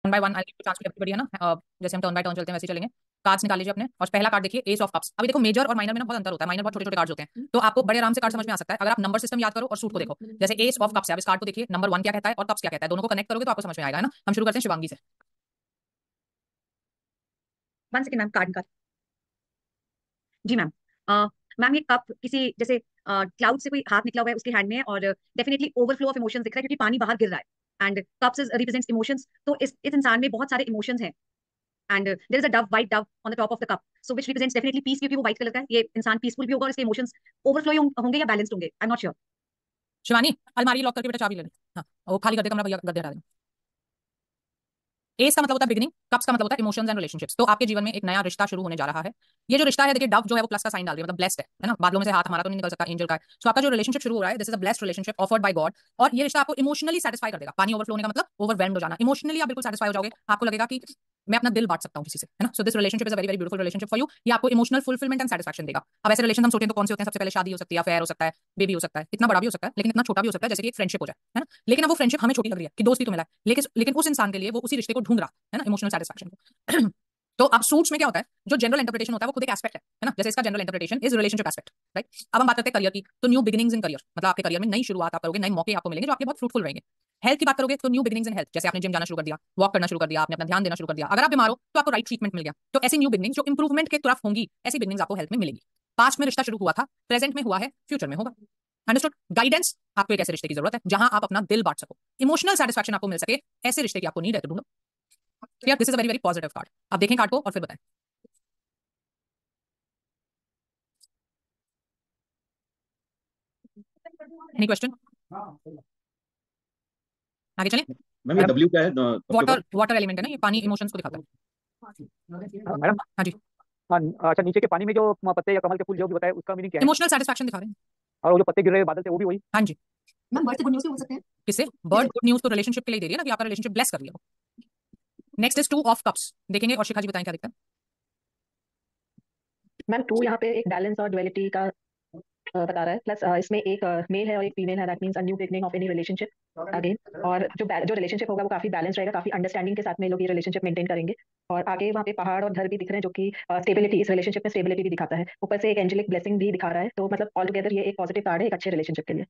One by one chance की बढ़िया ना, जैसे हम टर्न बाय टर्न चलते हैं वैसे चलेंगे। कार्ड्स निकाल लीजिए अपने, और पहला कार्ड देखिए एस ऑफ कप्स। अभी देखो मेजर और माइनर में ना बहुत अंतर होता है, माइनर बहुत छोटे छोटे कार्ड्स होते हैं, तो आपको बड़े आराम से कार्ड समझ में आ सकता है अगर आप नंबर सिस्टम याद करो और सूट को देखो। जैसे एस ऑफ कप्स है, अब इस कार्ड को देखिए नंबर 1 क्या कहता है और कप्स क्या कहता है, दोनों को कनेक्ट करोगे तो आपको समझ में आएगा, है ना। हम शुरू करते हैं शिवांगी से। 1 सेकंड मैम, कार्ड निकाल। जी मैम। मैम ये कप किसी जैसे क्लाउड से कोई हाथ निकला हुआ है उसके हैंड में, और डेफिनेटली ओवरफ्लो ऑफ इमोशंस दिख रहा है क्योंकि पानी बाहर गिर रहा है, एंड कप्स रिप्रेजेंट्स इमोशंस। तो इस इंसान में बहुत सारे इमोशंस हैं, and there is a dove, white dove on the top of the cup, so which represents definitely peace, क्योंकि वो व्हाइट कलर का है। ये इंसान पीसफुल भी होगा और इसके इमोशंस ओवरफ्लो होंगे या बैलेंस्ड होंगे, I am not sure. Shivani अलमारी लॉक करके बेटा चाबी ले ले, हाँ वो खाली कर दे कमरा, भैया गद्दे हटा दे। एस का मतलब होता है बिगिनिंग, कप्स का मतलब होता है इमोशंस एंड रिलेशनशिप्स। तो आपके जीवन में एक नया रिश्ता शुरू होने जा रहा है। ये जो रिश्ता है देखिए, डव जो है वो प्लस का साइन डाल रही है, मतलब ब्लेस्ड है ना। बादलों में से हाथ हमारा तो नहीं निकल सकता, एंजल का है। सो आपका जो रिलेशनशिप शुरू हो रहा है, this is a blessed relationship offered by God, और ये रिश्ता आपको इमोशनली सेटिस्फाई कर देगा। पानी ओवरफ्लो होने का मतलब ओवरवेल्म्ड हो जाना, इमोशनली आप बिल्कुल सेटिस्फाई हो जाओगे, आपको लगेगा कि मैं अपना दिल बांट सकता हूं किसी से, है ना। So this relationship is a very very beautiful relationship for you. ये आपको इमोशनल फुलफिलमेंट एंड सेटिस्फैक्शन देगा। अब ऐसे रिलेशन हम सोचें तो कौन से होते हैं? सबसे पहले शादी हो सकती है, अफेयर हो सकता है, बेबी हो सकता है, इतना बड़ा भी हो सकता है लेकिन इतना छोटा भी हो सकता है जैसे कि एक फ्रेंडशिप हो जाए, है ना। लेकिन अब वो फ्रेंडशिप हमें छोटी लग रही है कि दोस्ती तो मिला है, लेकिन उस इंसान के लिए वो उसी रिश्ते को ढूंढ रहा है ना, इमोशनल सेटिस्फैक्शन को। तो अब सूट्स में क्या होता है, जो जनरल इंटरप्रिटेशन होता है वो खुद एक एस्पेक्ट है ना। जैसे इसका general interpretation is relationship aspect, right. अब हम बात करते हैं करियर की, तो न्यू बिगिनिंग्स इन करियर, मतलब आपके करियर में नई शुरुआत आप करोगे, नए मौके आपको मिलेंगे जो आपके बहुत फ्रूटफुल रहेंगे। हेल्थ की बात करोगे तो न्यू बिगिनिंग्स इन हेल्थ, जैसे आपने जिम जाना शुरू कर दिया, वॉक करना शुरू कर दिया, आपने अपना ध्यान देना शुरू कर दिया, अगर आप बीमार हो तो आपको राइट ट्रीटमेंट मिल गया। तो ऐसी न्यू बिगिनिंग्स जो इंप्रूवमेंट के तरफ होंगी, ऐसी बिगिनिंग्स आपको हेल्थ में मिलेगी। पास्ट में रिश्ता शुरू हुआ था, प्रेजेंट में हुआ है, फ्यूचर में होगा। अंडरस्टूड। गाइडेंस, आपको एक ऐसे रिश्ते की जरूरत है जहां आप अपना दिल बांट सको, इमोशनल सेटिस्फैक्शन आपको मिल सके, ऐसे रिश्ते की आपको नीड है तो ढूंढो। Clear? This is a very very positive card. आप देखें कार्ड को और फिर बताएं। Any question? आगे चलें। मैम ये डब्ल्यू क्या है सबके ऊपर? वाटर, वाटर एलिमेंट है ना, ये पानी इमोशंस को दिखाता है। मैडम, हाँ जी। हाँ, अच्छा, नीचे के पानी में जो पत्ते या कमल के फूल जो भी बताए उसका मीनिंग क्या है? इमोशनल सेटिस्फैक्शन दिखा रहे हैं। और वो जो पत्ते गिर रहे बादल से वो भी वही? हाँ जी। मैम बर्ड से गुड न्यूज़ भी हो सकते हैं। किससे? बर्ड गुड न्यूज तो रिलेशनशिप के लिए दे रही है ना, कि आपका रिलेशनशिप ब्लेस कर लिया हो। नेक्स्ट इज 2 ऑफ कप्स, देखेंगे और शिखा जी बताएं क्या दिखता है। मैम 2 यहाँ पे एक बैलेंस और ड्युअलिटी का बता रहा है, प्लस इसमें एक मेल है और एक फीमेल है, that means a new beginning of any relationship again. और जो रिलेशनशिप होगा वो काफी बैलेंस रहेगा, काफी अंडरस्टैंडिंग के साथ में लोग ये रिलेशनशिप मेंटेन करेंगे। और आगे वहाँ पे पहाड़ और घर भी दिख रहे हैं जो कि स्टेबिलिटी, इस रिलेशनशिप में स्टेबिलिटी भी दिखाता है। ऊपर से एक एंजेलिक ब्लेसिंग भी दिखा रहा है, तो मतलब ऑल टुगेदर ये एक पॉजिटिव कार्ड है एक अच्छे रिलेशनशिप के लिए।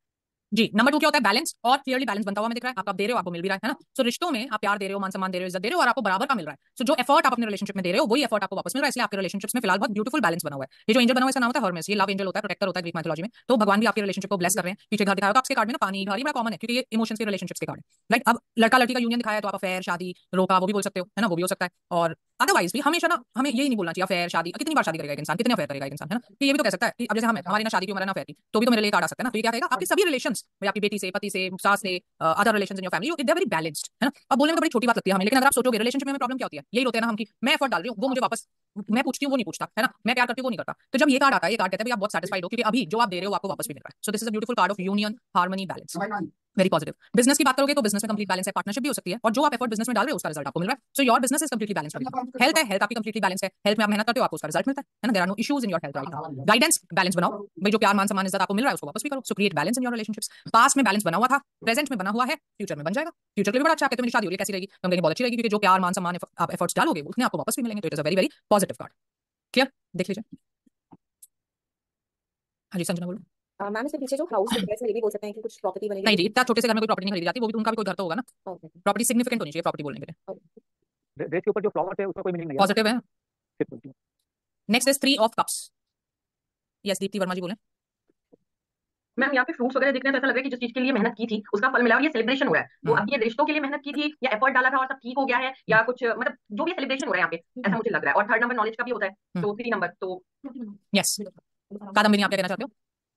जी। नंबर 2 क्या होता है? बैलेंस, और क्लियरली बैलेंस बनता हुआ हमें दिख रहा है। आप दे रहे हो, आपको मिल भी रहा है ना। सो रिश्तों में आप प्यार दे रहे हो, मान सम्मान दे रहे हो, इज्जत दे रहे हो, और आपको बराबर का मिल रहा है। सो जो एफर्ट आप अपने रिलेशनशिप में दे रहे हो वही एफर्ट आपको वापस मिल रहा है, इसलिए आपके रिलेशनशिप्स में फिलहाल बहुत ब्यूटीफुल बैलेंस बना हुआ है। ये जो एंजल बना हुआ है इसका नाम होता है हर्मेस, ये लव एंजल होता है, प्रोटेक्टर होता है ग्रीक मैथोलॉजी में। तो भगवान भी आपके रिलेशनशिप को ब्लेस कर रहे हैं। पीछे घर दिखाया होगा आपके कार्ड में ना, पानी भारी बड़ा कॉमन है क्योंकि ये इमोशंस के रिलेशनशिप्स के कार्ड है, राइट। अब लड़का लड़की का यूनियन दिखाया है तो आप अफेयर, शादी, रोका वो भी बोल सकते हो, है ना, वो भी हो सकता है। और अदरवाइज भी हमेशा ना हमें यही नहीं बोलना चाहिए अफेयर शादी, कितनी बार शादी करेगा एक इंसान, कितने अफेयर करेगा एक इंसान, है ना। तो ये भी तो कह सकता है कि अब जैसे हमारी ना शादी की उम्र है ना अफेयर की, तो भी तो मेरे लिए कार्ड आ सकता है ना। तो ये क्या कहेगा, आपके सभी रिलेशंस, आपकी बेटी से, पति से, सास से, other relations in your family, they are very balanced, है ना। अब बोलने में तो बड़ी छोटी बात लगती है हमें, लेकिन अगर आप सोचोगे रिलेशनशिप में प्रॉब्लम क्या होती है, यही होते हैं ना हम, कि मैं एफर्ट डाल रही हूँ, वो मुझे वापस, मैं पूछती हूँ वो नहीं पूछता, है ना, मैं प्यार करती हूँ वो नहीं करता। तो जब ये कार्ड आता है, ये कार्ड कहता है आप बहुत सेटिस्फाइड हो क्योंकि अभी जो आप दे रहे हो आपको वापस भी मिल रहा है। सो this is a beautiful card of union, harmony, balance, very positive. Business की बात करोगे तो बिजनेस में कंप्लीट बैलेंस है, पार्टनरशिप भी हो सकती है, और जो आप एफर्ट बिजनेस में डाल रहे हो उसका रिजल्ट आपको मिल रहा है। So your business is completely balance. Health है, हेल्थ आपकी कंप्लीटली बैलेंस है, हेल्थ में आप मेहनत करते हो आपको उसका रिजल्ट मिलता है ना। There are no issues in your health right now. Guidance, balance बनाओ भाई, जो प्यार मान सम्मान इज्जत आपको मिल रहा है उसको वापस भी करो। सो create balance in your relationships. Past में बैलेंस बना हुआ था, प्रेजेंट में बना हुआ है, फ्यूचर में बन जाएगा। फ्यूचर के लिए बड़ा अच्छा, कहते हैं मेरी शादी हो रही है कैसी रहेगी, तो हम कहेंगे बहुत अच्छी रहेगी, क्योंकि जो प्यार मान सम्मान आप एफर्ट्स डालोगे उतने आपको वापस भी मिलेंगे। तो it is a very very positive card. Clear? देख लीजिए। हाँ जी संजना बोलो। मैम इसके पीछे जो हाउस दिख रहा है इसमें ये भी बोल सकते हैं कि कुछ प्रॉपर्टी बनेगी? नहीं जी, इतना छोटे से घर में कोई प्रॉपर्टी नहीं खरीदी जाती, वो भी तो उनका भी कोई घर तो होगा ना। ओके। प्रॉपर्टी सिग्निफिकेंट होनी चाहिए प्रॉपर्टी बोलने के लिए। ड्रेस के ऊपर जो फ्लावर्स है उसका कोई मीनिंग नहीं है? पॉजिटिव है। सिर्फ next is 3 of cups. Yes Deepti Verma ji बोले। मैम यहाँ पे फ्रूट्स वगैरह दिख रहे हैं तो ऐसा लग रहा है कि जिस चीज के लिए मेहनत की थी उसका फल मिला और ये सेलिब्रेशन हो रहा है। तो अब ये रिश्तों के लिए मेहनत की थी या एफर्ट डाला था और सब ठीक हो गया है, या कुछ मतलब जो भी सेलिब्रेशन हो रहा है यहाँ पे, ऐसा मुझे लग रहा है। और थर्ड नंबर नॉलेज का भी होता है, तो 3 नंबर तो यस। कादम्बिनी आप क्या कहना चाहते हो?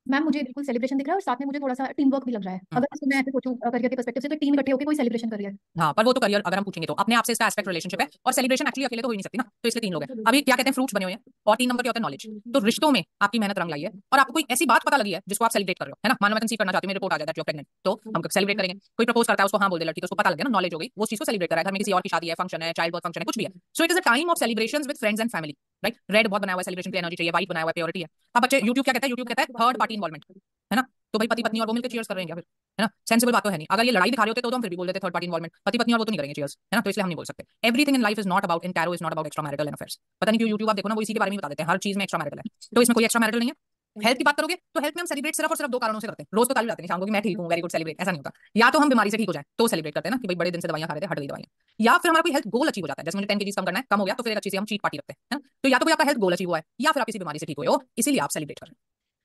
मैम मुझे बिल्कुल सेलिब्रेशन दिख रहा है, और साथ में मुझे थोड़ा सा टीम वर्क भी लग रहा है। अगर इसको मैं ऐसे सोचूं करियर के पर्सपेक्टिव से, तो टीम इकट्ठे होकर कोई सेलिब्रेशन कर रही है। हाँ, पर वो तो करियर अगर हम पूछेंगे तो अपने आप से इसका एस्पेक्ट रिलेशनशिप है, और सेलिब्रेशन एक्चुअली अकेले तो हो ही नहीं सकती ना, तो इसलिए 3 लोग हैं। अभी क्या कहते हैं, फ्रूट्स बने हुए हैं, और 3 नंबर क्या होता है, नॉलेज। तो रिश्तों में आपकी मेहनत रंग लाई है, और आपको कोई ऐसी बात पता लगी है जिसको आप सेलिब्रेट कर रहे हो, है ना। मान लो मैं कंसीव करना चाहती हूँ, मेरी रिपोर्ट आ जाता है यू आर प्रेग्नेंट, तो हम सेलिब्रेट करेंगे। कोई प्रपोज करता है उसको हाँ बोल दे लड़की, तो उसको पता लग गया ना, नॉलेज हो गई, वो चीज को सेलिब्रेट कर रहा है। घर में किसी और की शादी है, फंक्शन है, चाइल्ड बर्थ फंक्शन है, कुछ भी है। So it is a time of celebrations with friends and family, right. Red बहुत बनाया हुआ है, सेलिब्रेशन की एनर्जी चाहिए, व्हाइट बनाया हुआ है, प्योरिटी है। अब बच्चे यूट्यूब क्या कहता है, यूट्यूब कहता है थर्ड पार्टी इन्वॉल्वमेंट, है ना। तो भाई पति पत्नी और वो मिलकर चीयर्स कर रहे हैं क्या फिर, है ना, सेंसिबल बात तो है नहीं। अगर ये लड़ाई दिखा रहे होते तो हम फिर भी बोल देते थर्ड पार्टी इन्वॉल्वमेंट, पति पत्नी और वो तो नहीं करेंगे चीयर्स, है ना, तो इसलिए हम नहीं बोल सकते। Everything in life is not about, in tarot is not about extra marital and affairs. पता नहीं क्यों यूट्यूब आप देखो ना, वो इसी के बारे में बता देते हैं, हर चीज में एक्स्ट्रा मैरिटल है, तो इसमें कोई एक्स्ट्रा मैरिटल नहीं है। हेल्थ की बात करोगे तो हेल्थ में हम सेलिब्रेट सिर्फ और सिर्फ 2 कारणों से करते हैं। रोज तो ताली जाते हैं शाम को कि मैं ठीक हूं, वेरी गुड, सेलिब्रेट, ऐसा नहीं होता। या तो हम बीमारी से ठीक हो जाए तो सेलिब्रेट करते हैं ना कि भाई बड़े दिन से दवाइयां खा रहे थे, हट गई दवाइयां, या फिर हमारा कोई हेल्थ गोल अचीव हो जाता है, जैसे मुझे 10 kg कम करना है, कम हो गया तो फिर एक अच्छी सी हम चीट पार्टी रखते हैं, है ना। तो या तो कोई आपका हेल्थ गोल अचीव हुआ है या फिर आप किसी बीमारी से ठीक हुए हो, इसीलिए आप सेलिब्रेट कर रहे हैं।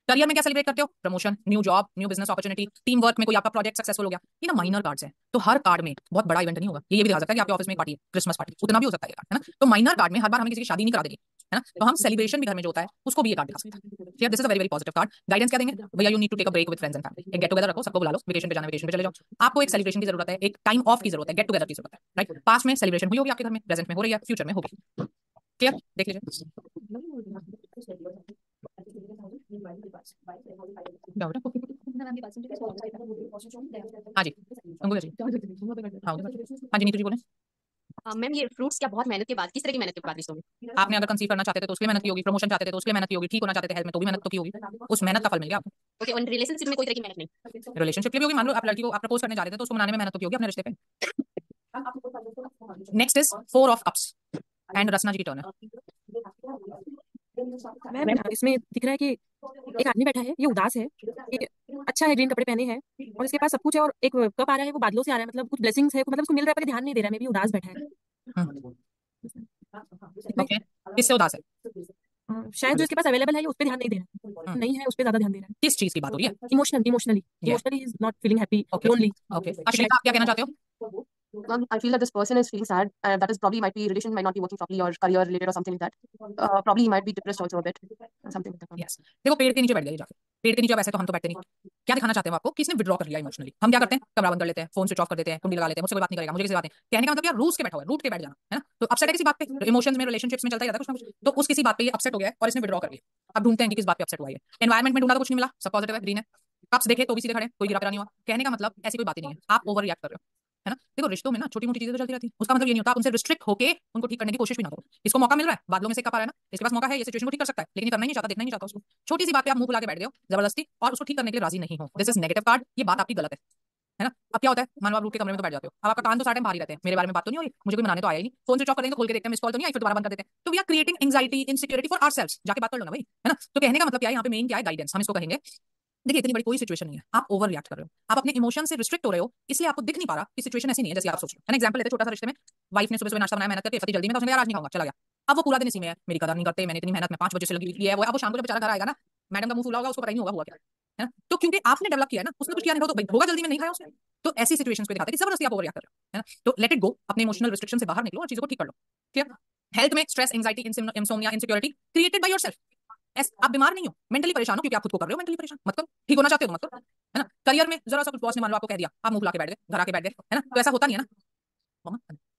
करियर में क्या सेलिब्रेट करते हो? Promotion, new job, new business opportunity, team work में कोई आपका प्रोजेक्ट सक्सेसफुल हो गया, ये ना माइनर कार्ड्स हैं। तो हर कार्ड में बहुत बड़ा इवेंट नहीं होगा, ये भी दिखा सकता है कि आपके ऑफिस में एक पार्टी है, क्रिसमस पार्टी, उतना भी हो सकता है ये कार्ड, है ना। तो माइनर कार्ड में हर बार हमें किसी की शादी नहीं करा देगी, है ना, तो हम सेलिब्रेशन भी घर में जो होता है उसको भी ये कार्ड दिखा सकते हैं। Clear? This is a very very positive card. Guidance क्या देंगे? भैया you need to take a break with friends and family, एक गेट टुगेदर रखो, सबको बुला लो, वेकेशन पे जाना वेकेशन पे चले जाओ। आपको एक सेलिब्रेशन की जरूरत है, एक टाइम ऑफ की जरूरत है, गेट टुगेदर की जरूरत है, राइट। पास्ट में सेलिब्रेशन हुई होगी आपके घर में, प्रेजेंट में हो रही है, फ्यूचर में होगी। क्लियर? देख लीजिए क्या हो रहा है? हाँ जी, अंकुर जी, हाँ जी, नीतू जी बोले। मैम ये फ्रूट्स क्या बहुत मेहनत के बाद, किस तरह की मेहनत के बाद रिश्तों में? आपने अगर कंसीव करना चाहते थे तो उसके लिए मेहनत की होगी, प्रमोशन चाहते थे तो उसके लिए मेहनत की होगी, ठीक होना चाहते थे हेल्थ में तो भी मेहनत तो की होगी, उस मेहनत का फल मिल गया आपको। ओके, और रिलेशनशिप में कोई तरह की मेहनत नहीं? रिलेशनशिप के लिए भी होगी, मान लो आप लड़की को आप प्रपोज करने जा रहे थे तो उसको मनाने में मेहनत तो की होगी अपने रिश्ते पे। Next is 4 of cups and Rasna ji की टर्न है। मैम इसमें दिख रहा है कि एक आदमी बैठा है, ये उदास है, ये अच्छा है, ग्रीन कपड़े पहने हैं और इसके पास सब कुछ है, और एक कप आ रहा है वो बादलों से आ रहा है, मतलब कुछ ब्लेसिंग्स है, मतलब उसको मिल रहा है पर ध्यान नहीं दे रहा है, मे भी उदास बैठा है। ओके, किससे उदास है? शायद जो इसके पास अवेलेबल है ये उस पर ध्यान नहीं दे रहा है, नहीं है उस पर ज्यादा ध्यान दे रहा है। किस चीज की बात हो रही है? Emotionally is not feeling happy, Okay. Lonely. Okay, Ashvita आप क्या कहना चाहते हो? I feel that this person is feeling sad. That is probably might be relation might not be working properly or career related or something like that. Probably he might be depressed also a bit, something like that. Yes, देखो पेड़ के नीचे बैठ गए जाके, पेड़ के नीचे अब ऐसे तो हम तो बैठते नहीं। क्या दिखाना चाहते हैं आपको कि इसने विड्रॉ कर लिया इमोशनली। हम क्या करते हैं, कैमरा बंद कर लेते हैं, फोन स्विच ऑफ कर देते हैं, कुंडी लगा लेते हैं, मुझसे कोई बात नहीं करेगा, मुझे किसी बात नहीं कहने का मतलब क्या, रूस के बैठा हुआ है, रूट के बैठ जाना, है ना। तो अपसेट है किसी बात पे, इमोशंस में रिलेशनशिप्स में चलता ही रहता है कुछ ना कुछ, तो उस किसी बात पे ये अपसेट हो गया है और इसने विड्रॉ कर लिया। अब ढूंढते हैं कि किस बात पे अपसेट हुआ है। एनवायरमेंट में ढूंढा तो कुछ नहीं मिला, सब पॉजिटिव है, ग्रीन है, कप्स देखे तो भी सीधे खड़े, कोई गिरा पिरा नहीं हुआ। कहने का मतलब ऐसी कोई बात ही नहीं है, आप ओवर रिएक्ट कर रहे हो, है ना। देखो रिश्तों में ना छोटी मोटी चीजें तो चलती रहती है, उसका मतलब ये नहीं होता आप उनसे रिस्ट्रिक्ट होके उनको ठीक करने की कोशिश भी ना करो। इसको मौका मिल रहा है, बादलों में से कप आ रहा है ना, इसके पास मौका है, ये सिचुएशन को ठीक कर सकता है, लेकिन ये करना ही नहीं चाहता, देखना ही नहीं चाहता उसको। छोटी सी बात पे आप मुंह फुला के बैठ गए हो जबरदस्ती और उसको ठीक करने के लिए राजी नहीं हो, दिस इज नेगेटिव कार्ड, ये बात आपकी गलत है ना। अब क्या होता है, मान लो आप रूट के कमरे में तो बैठ जाते हो, अब आपका कान तो सारे बाहर ही रहते हैं, मेरे बारे में बात तो नहीं हो रही, मुझे कोई मनाने तो आया ही नहीं, फोन स्विच ऑफ करेंगे तो खोल के देखते हैं, मिस कॉल तो नहीं आई, फिर दोबारा बंद कर देते हैं। तो we are creating anxiety, insecurity for ourselves, जाके बात कर लो ना भाई, है ना। तो कहने का मतलब क्या है यहाँ पे, मेन क्या है, गाइडेंस, हम इसको कहेंगे। देखिए इतनी बड़ी कोई सिचुएशन नहीं है, आप ओवर रिएक्ट कर रहे हो, आप अपने इमोशन से रिस्ट्रिक्ट हो रहे हो, इसलिए आपको दिख नहीं पा रहा कि सिचुएशन ऐसी नहीं है जैसे आप सोच रहे हो। एग्जांपल लेते हैं छोटा सा रिश्ते में, वाइफ ने सुबह सुबह नाश्ता बनाया मेहनत करके, पति जल्दी में था, उसने कहा आज नहीं खाऊंगा, चला गया। अब वो पूरा दिन इसी में है, मेरी कदर नहीं करते, मैंने इतनी मेहनत में 5 बजे से लगी हुई है वो, अब वो शाम को जब बेचारा घर आएगा ना, मैडम का मुंह फुला होगा, उसको पता ही नहीं होगा हुआ क्या, है ना। तो क्योंकि आपने डेवलप किया है ना, उसने कुछ किया नहीं, तो भाई होगा जल्दी में, नहीं खाया उसने। तो ऐसी सिचुएशंस पे दिखाते हैं कि जबरदस्ती आप ओवर रिएक्ट कर रहे हो, है ना। तो लेट इट गो, अपने इमोशनल रिस्ट्रिक्शन से बाहर निकलो और चीजों को ठीक कर लो। क्लियर? हेल्थ में stress, anxiety, insomnia, insecurity created by yourself. आप बीमार नहीं हो, मेंटली परेशान हो क्योंकि आप खुद को कर रहे हो मेंटली परेशान, मत करो। ठीक होना चाहते हो तो मत करो, है ना। करियर में जरा सा कुछ बॉस ने मान लो आपको कह दिया, आप मुंह फुला के बैठ गए, घर आके बैठ गए, है ना। तो ऐसा होता नहीं है ना,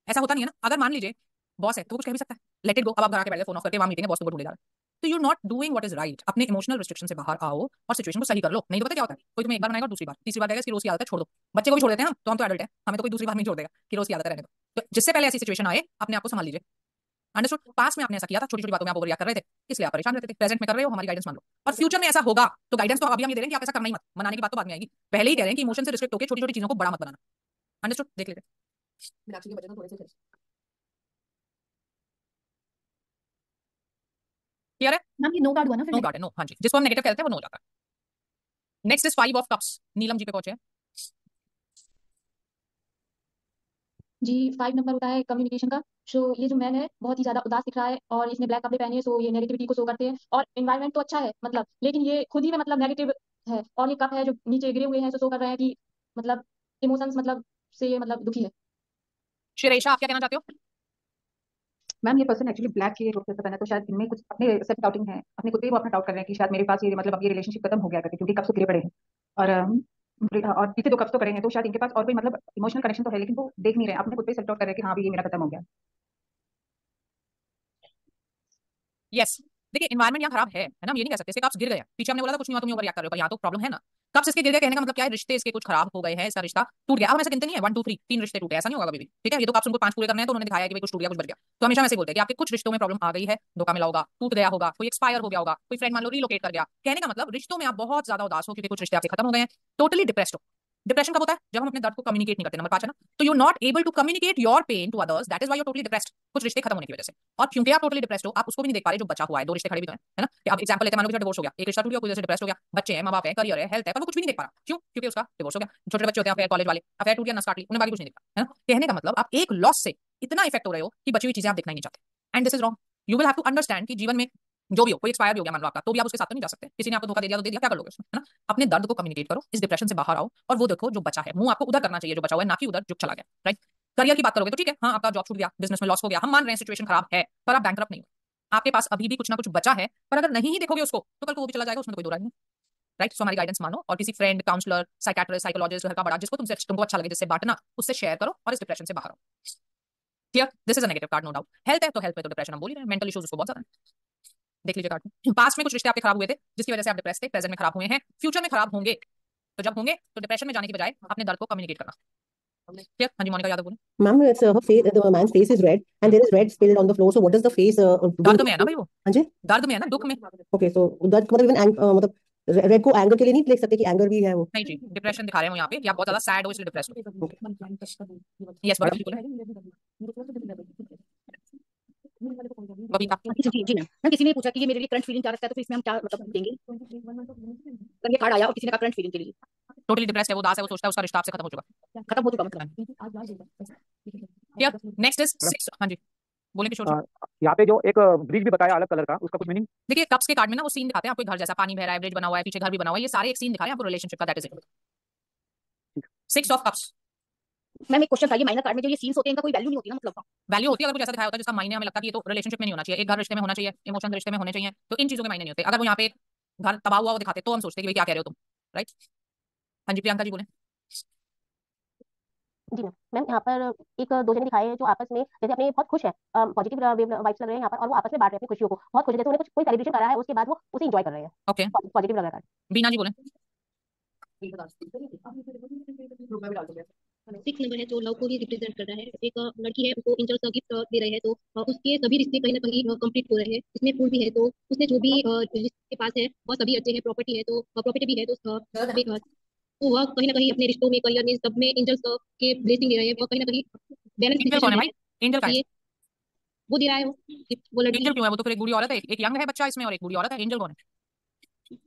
ऐसा होता नहीं है ना। अगर मान लीजिए बॉस है तो कुछ कह भी सकता है, लेट इट गो, अब आप घर आके बैठ गए, फोन ऑफ करके, वहां मीटिंग है, बॉस को ढूंढे जा रहा है, तो you not doing what is right. अपने इमोशनल रिस्ट्रिक्शन से बाहर आओ और सिचुएशन को सही कर लो। नहीं तो पता क्या होता है, कोई तुम्हें एक बार बनाएगा, दूसरी बार, तीसरी बार कहेगा इसकी रोज की आदत है, छोड़ दो। बच्चे को भी छोड़ देते हैं हम, तो हम तो एडल्ट है, हमें तो कोई दूसरी बार नहीं छोड़ देगा कि रोज की आदत है रहने दो। तो जिससे पहले ऐसी सिचुएशन आए अपने आप को संभाल लीजिए। अंडरस्टूड? पास्ट में आपने ऐसा किया था, छोटी छोटी बातों में आप ओवर रिएक्ट कर रहे थे, इसलिए आप परेशान रहते थे। प्रेजेंट में कर रहे हो, हमारी गाइडेंस मान लो, और फ्यूचर में ऐसा होगा तो गाइडेंस तो अभी हम ये दे रहे हैं कि आप ऐसा करना ही मत, मनाने की बात तो बाद में आएगी, पहले ही कह रहे हैं कि इमोशन से रिस्ट्रिक्ट होकर छोटी छोटी चीजों को बड़ा मत बनाना। अंडरस्टूड? देख लेते क्लियर है? मैम ये नो कार्ड हुआ ना फिर? नो कार्ड है, नो, हाँ जी, जिसको हम नेगेटिव कहते हैं वो नो हो जाता है। Next is 5 of cups, Neelam ji पे पहुंचे हैं। जी 5 नंबर होता है कम्युनिकेशन का। सो ये जो मैन है बहुत ही ज्यादा उदास दिख रहा है और इसने ब्लैक कपड़े पहने हैं, सो ये नेगेटिविटी को शो करते हैं। और एनवायरनमेंट तो अच्छा है मतलब, लेकिन ये खुद ही में मतलब नेगेटिव है। और ये कप है जो नीचे गिरे हुए हैं, सो शो कर रहे हैं कि मतलब इमोशंस मतलब से ये मतलब दुखी है। शिरेशा आप क्या कहना चाहते हो? मैम ये पर्सन एक्चुअली ब्लैक के रोड पे पहना है, तो शायद इनमें कुछ अपने सेल्फ डाउटिंग है, अपने खुद पे वो अपना डाउट कर रहे हैं कि शायद मेरे पास ये मतलब अब ये रिलेशनशिप खत्म हो गया करके, क्योंकि कब से गिरे पड़े हैं। और पीछे 2 कप्स तो पड़े हैं, तो शायद इनके पास और कोई मतलब इमोशनल कनेक्शन तो है, लेकिन वो देख नहीं रहे, अपने खुद पे सेल्फ डाउट कर रहे हैं कि हाँ भी ये मेरा खत्म हो गया। यस, देखिए एनवायरनमेंट यहाँ खराब है ना, हम ये नहीं कह सकते। इसके कप्स गिर गए हैं, पीछे हमने बोला था कुछ नहीं हुआ, तुम ओवर रिएक्ट कर रहे हो, पर यहाँ तो प्रॉब्लम है ना। कप्स इसके गिर गए कहने का मतलब क्या है, रिश्ते इसके कुछ खराब हो गए हैं, इसका रिश्ता टूट गया। अब हम ऐसे गिनते नहीं है 1 2 3 3 रिश्ते टूटे, ऐसा नहीं होगा कभी भी, ठीक है। ये तो कप्स उनको 5 पूरे करने हैं, तो उन्होंने दिखाया कि भाई कुछ टूट गया, कुछ बच गया। तो हमेशा ऐसे बोलते हैं कि आपके कुछ रिश्तों में प्रॉब्लम आ गई है, धोखा मिला होगा, टूट गया होगा, कोई एक्सपायर हो गया होगा, कोई फ्रेंड मान लो रिलोकेट कर गया। कहने का मतलब रिश्तों में आप बहुत ज्यादा उदास हो क्योंकि कुछ रिश्ते आपके खत्म हो गए हैं, टोटली डिप्रेस्ड हो। डिप्रेशन कब होता है? जब हम अपने दर्द को कम्युनिकेट नहीं करते, नंबर 5 है ना। तो you not able to communicate your pain to others, that is why you totally depressed, कुछ रिश्ते खत्म होने की वजह से। और क्योंकि आप टोटली डिप्रेस्ड हो, आप उसको भी नहीं देख पा रहे जो बचा हुआ है, 2 रिश्ते खड़े भी तो हैं, है ना। कि अब एग्जांपल लेते हैं, मान लो कि डिवोर्स हो गया, एक रिश्ता टूट गया, कोई जैसे डिप्रेस्ड हो गया, बच्चे हैं, मां बाप है, करियर है, हेल्थ है, पर वो कुछ भी नहीं देख पा रहा। क्यों? क्योंकि उसका डिवोर्स हो गया। छोटे बच्चे होते हैं, अफेयर कॉलेज वाले, अफेयर टूट गया, नस काट ली, उन्हें बाकी कुछ नहीं दिखता, है ना। कहने का मतलब आप एक लॉस से इतना इफेक्ट हो रहे हो कि बची हुई चीजें आप देखना ही नहीं चाहते, and this is wrong. You will have to understand कि जीवन में जो भी हो, कोई एक्सपायर हो गया मान लो आपका, तो भी आप उसके साथ तो नहीं जा सकते। किसी ने आपको धोखा दे दिया तो दे दिया, क्या कर लोगे उसमें, है ना। अपने दर्द को कम्युनिकेट करो, इस डिप्रेशन से बाहर आओ, और वो देखो जो बचा है, मुंह आपको उधर करना चाहिए जो बचा हुआ है, ना कि उधर जो चला गया, राइट। करियर की बात करोगे तो ठीक है, हाँ आपका जॉब छूट गया, बिजनेस में लॉस हो गया, हम मान रहे हैं सिचुएशन खराब है, पर आप बैंकरप्ट नहीं हो, आपके पास अभी भी कुछ ना कुछ बचा है। पर अगर नहीं ही देखोगे उसको, तो कल को वो भी चला जाएगा, उसमें कोई दो राय नहीं, राइट। सो हमारी गाइडेंस मानो, और किसी फ्रेंड, काउंसलर, साइकियाट्रिस्ट, साइकोलॉजिस्ट, घर का बड़ा, जिसको तुमको अच्छा लगे, जिससे बांटना, उससे शेयर करो और इस डिप्रेशन से बाहर आओ। Clear? This is a negative card, no doubt. Health है तो हेल्थ में तो डिप्रेशन हम बोल ही रहे हैं, मेंटल इश्यूज उसको बहुत ज्यादा है। देख लीजिए कार्ड में, पास्ट में कुछ रिश्ते आपके खराब हुए थे जिसकी वजह से आप डिप्रेस थे, प्रेजेंट में खराब हुए हैं, फ्यूचर में खराब होंगे। तो जब होंगे तो डिप्रेशन में जाने की बजाय अपने दर्द को कम्युनिकेट करना। क्लियर? हाँ जी, मोनिका यादव बोले। Ma'am, it's her face. The man's face is red, and there is red spilled on the floor. So what does the face do? दर्द में है ना भाई वो, हाँ जी। दर्द में है ना, दुख में। Okay, so that मतलब even मतलब रेड को एंगर के लिए नहीं देख सकते कि एंगर भी है वो। नहीं जी, डिप्रेशन दिखा रहे हो यहाँ पे कि आप बहुत ज्यादा सैड हो इसलिए डिप्रेस हो। यस बड़ा बोले बबीता। जी जी जी मैम किसी ने पूछा कि ये मेरे लिए करंट फीलिंग क्या रखता है, तो फिर इसमें हम क्या मतलब देंगे? तो ये कार्ड आया और किसी ने कहा करंट फीलिंग के लिए टोटली डिप्रेस्ड है, वो उदास है, वो सोचता है उसका रिश्ता आपसे खत्म हो चुका। खत्म हो चुका मतलब। क्लियर? Next is 6। हाँ जी बोले किशोर जी। यहाँ पे जो एक ब्रिज भी बताया अलग कलर का, उसका कुछ मीनिंग? देखिए कप्स के कार्ड में ना वो सीन दिखाते हैं आपको, घर जैसा, पानी बह रहा है, ब्रिज बना हुआ है, पीछे घर भी बना हुआ है, ये सारे एक सीन दिखा रहे हैं आपको रिलेशनशिप का, that is it. 6 of cups. Ma'am एक क्वेश्चन था, ये माइनर कार्ड में जो ये सीन्स होते हैं इनका कोई वैल्यू नहीं होती ना, मतलब वैल्यू होती है अगर कुछ ऐसा दिखाया होता है जिसका मायने हमें लगता है कि ये तो रिलेशनशिप में नहीं होना चाहिए, एक घर रिश्ते में होना चाहिए, इमोशन रिश्ते में होने चाहिए, तो इन चीजों के मायने नहीं होते। अगर वो यहाँ पे घर तबाह हुआ वो दिखाते तो हम सोचते कि भाई क्या कह रहे हो तुम, राइट। हाँ जी प्रियंका जी बोले। जी मैम यहाँ पर एक दो जने दिखाए हैं जो आपस में जैसे अपने बहुत खुश है, पॉजिटिव वाइब्स लग रहे हैं यहाँ पर, और वो आपस में बांट रहे हैं अपनी खुशियों को, बहुत खुश है, जैसे उन्हें कुछ कोई सेलिब्रेशन करा है उसके बाद वो उसे एंजॉय कर रहे हैं। ओके पॉजिटिव लग रहा है। बीना जी बोले। 6 नंबर है जो लव को ही रिप्रेजेंट करता है। एक लड़की है उसको एंजल्स का गिफ्ट दे रहे हैं, तो उसके सभी रिश्ते कहीं ना कहीं कंप्लीट हो रहे हैं। इसमें फूल भी है, तो उसने जो भी जिसके पास है वो सभी अच्छे हैं, प्रॉपर्टी है तो प्रॉपर्टी भी है, तो वह कहीं ना कहीं अपने रिश्तों में, करियर में, सब में एंजल्स के ब्लेसिंग दे रहे हैं, वो कहीं ना कहीं बैलेंस एंजल कौन है भाई? एंजल का वो दे रहा है वो लड़की। एंजल क्यों है? वो तो फिर एक बूढ़ी औरत है, एक यंग है बच्चा इसमें और एक बूढ़ी औरत है, एंजल कौन है?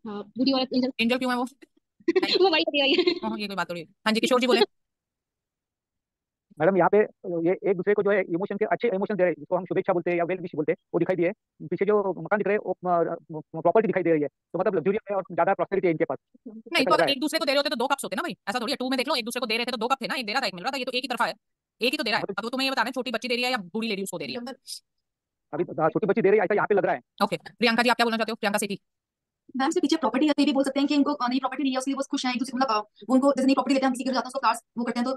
हाँ बूढ़ी औरत एंजल। एंजल क्यों है वो? वो वाइट दे रही है। हाँ ये कोई बात थोड़ी है। हाँ जी किशोर जी बोले। मैडम यहाँ पे ये एक दूसरे को जो है इमोशन के अच्छे इमोशन दे रहे हैं, जिसको हम शुभेच्छा बोलते हैं या वेल विश बोलते हैं, वो दिखाई दिए। पीछे जो मकान दिख रहे हैं वो प्रॉपर्टी दिखाई दे रही है, तो मतलब लग्जरियस है और ज्यादा प्रॉस्पेरिटी है इनके पास। नहीं तो अगर एक दूसरे को दे रहे होते तो 2 कप्स होते ना भाई, ऐसा थोड़ी है। 2 में देख लो, एक दूसरे को दे रहे थे तो 2 कप थे ना, एक दे रहा था एक मिल रहा था, ये तो एक ही तरफा है, एक ही तो दे रहा है। अब तुम्हें ये बताना है छोटी बच्ची दे रही है या बूढ़ी लेडी उसको दे रही है? अभी छोटी बच्ची दे रही है ऐसा यहाँ पे लग रहा है। ओके प्रियंका जी आप क्या बोलना चाहते हो? प्रियंका सेठी। मैम से पीछे प्रॉपर्टी है तो ये भी बोल सकते हैं कि इनको नई प्रॉपर्टी ली है उसके लिए वो खुश हैं एक दूसरे, मतलब उनको जैसे नई प्रॉपर्टी लेते हैं हम किसी के घर जाते हैं उसको कार्स वो करते हैं, तो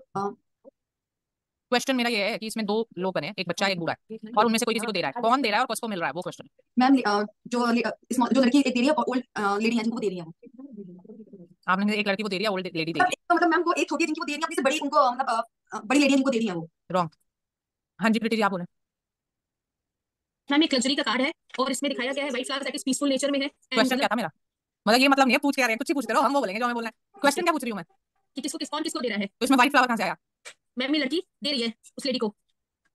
क्वेश्चन मेरा ये है कि इसमें 2 लोग बने, एक बच्चा एक बूढ़ा है, और उनमें से कोई किसी को दे रहा है, कौन दे रहा है और किसको मिल रहा है, वो क्वेश्चन। मैम जो लड़की एक दे रही है और ओल्ड लेडी है जिनको वो दे रही है वो। आपने एक लड़की को दे रही है, ओल्ड लेडी दे रही है। मतलब मैम वो एक छोटी है जिनको वो दे रही है, अपनी से बड़ी उनको मतलब बड़ी लेडी है जिनको दे रही है वो। रॉन्ग। हाँ जी प्रीति जी आप बोले। मैम एक लग्जरी का कार्ड है और इसमें दिखाया गया है white flowers that is peaceful nature में है। क्वेश्चन क्या था मेरा? मतलब ये मतलब नहीं है पूछ क्या रहे हैं, कुछ ही पूछते रहो, हम वो बोलेंगे जो हमें बोलना है। क्वेश्चन क्या पूछ रही हूँ मैं? कि कौन किसको दे रहा है, तो इसमें व्हाइट फ्लावर कहाँ से आया? मैम ये लड़की दे रही है उस लेडी को।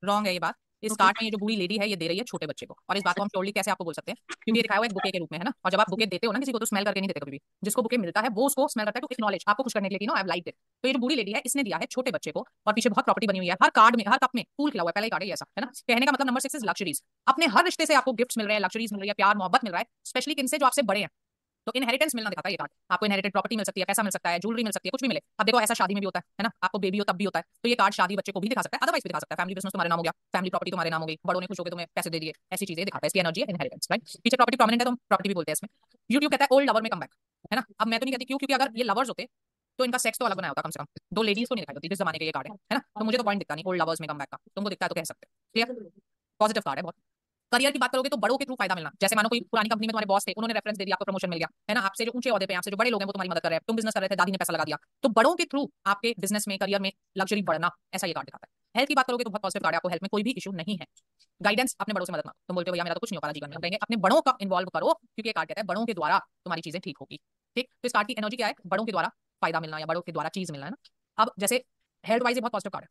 रॉन्ग है ये बात। इस कार्ड में ये जो बूढ़ी लेडी है ये दे रही है छोटे बच्चे को, और इस बात को हम श्योरली कैसे आपको बोल सकते हैं, क्योंकि ये दिखाया हुआ एक बुके के रूप में है ना, और जब आप बुके देते हो ना किसी को तो स्मेल करके नहीं देते कभी भी, जिसको बुके मिलता है वो उसको स्मेल करता है टू एक्नॉलेज, आपको खुश करने के लिए, no I have liked it. तो ये जो बूढ़ी लेडी है इसने दिया है छोटे बच्चे को, और पीछे बहुत प्रॉपर्टी बनी हुई है, हर कार्ड में, हर कप में फूल खिला हुआ है, पहले ही कार्ड है ऐसा है ना। कहने का मतलब नंबर 6 इज लग्जरीज। अपने हर रिश्ते से आपको गिफ्ट्स मिल रहे हैं, लग्जरीज मिल रही है, प्यार मोहब्बत मिल रहा है, स्पेशली किनसे? जो आपसे बड़े हैं। तो इनहेरिटेंस मिलना दिखाता है ये कार्ड। आपको इनहेरिटेड प्रॉपर्टी मिल सकती है, पैसा मिल सकता है, ज्वेलरी मिल सकती है, कुछ भी मिले। अब देखो ऐसा शादी में भी होता है ना, आपको बेबी हो तब भी होता है, तो ये कार्ड शादी बच्चे को भी दिखा सकता है, अदरवाइज भी दिखा सकता है। फैमिली बिजनेस तुम्हारे नाम हो गया, फैमिली प्रॉपर्टी तुम्हारे नाम हो गई, बड़ों ने खुश होकर तुम्हें पैसे दे दिए, ऐसी चीजें दिखाता है, इसकी एनर्जी है इनहेरिटेंस, राइट। पीछे प्रॉपर्टी प्रोमिनेंट है तो हम प्रॉपर्टी भी बोलते हैं इसमें। यूट्यूब कहता है ओल्ड लवर में कम बैक, है ना। अब मैं तो नहीं कहती क्यों, क्योंकि अगर ये लवर्स होते तो इनका सेक्स तो अलग बनाया होता कम से कम, 2 लेडीज को नहीं दिखाई होती जिस जमाने के ये कार्ड है ना। तो मुझे तो पॉइंट दिखता नहीं ओल्ड लवर्स में कम बैक का, तुमको दिखता है तो कह सकते हैं, क्लियर। पॉजिटिव कार्ड है बहुत। करियर की बात करोगे तो बड़ों के थ्रू फायदा मिलना, जैसे मानो कोई पुरानी कंपनी में तुम्हारे बॉस थे, उन्होंने रेफरेंस दे दिया, आपको प्रमोशन मिल गया, है ना। आपसे जो ऊंचे ओहदे पे, आपसे जो बड़े लोग हैं वो तुम्हारी मदद कर रहे हैं, तुम बिजनेस कर रहे थे, दादी ने पैसा लगा दिया, तो बड़ों के थ्रू आपके बिजनेस में, करियर में लग्जरी बढ़ना, ऐसा ये कार्ड दिखाता है। हेल्थ की बात करोगे तो बहुत पॉजिटिव कार्ड है, आपको हेल्थ में कोई भी इशू नहीं है। गाइडेंस, अपने बड़ों से मदद मांगो। तुम बोलते हो भैया मेरा तो कुछ नहीं हो पा रहा जीवन में, हम कहेंगे अपने बड़ों का इन्वॉल्व करो, क्योंकि ये कार्ड कहता है बड़ों के द्वारा तुम्हारी चीजें ठीक होगी, ठीक। तो इस कार्ड की एनर्जी क्या है? बड़ों के द्वारा फायदा मिलना या बड़ों के द्वारा चीज मिलना है ना। अब जैसे हेल्थ वाइज बहुत पॉजिटिव कार्ड है,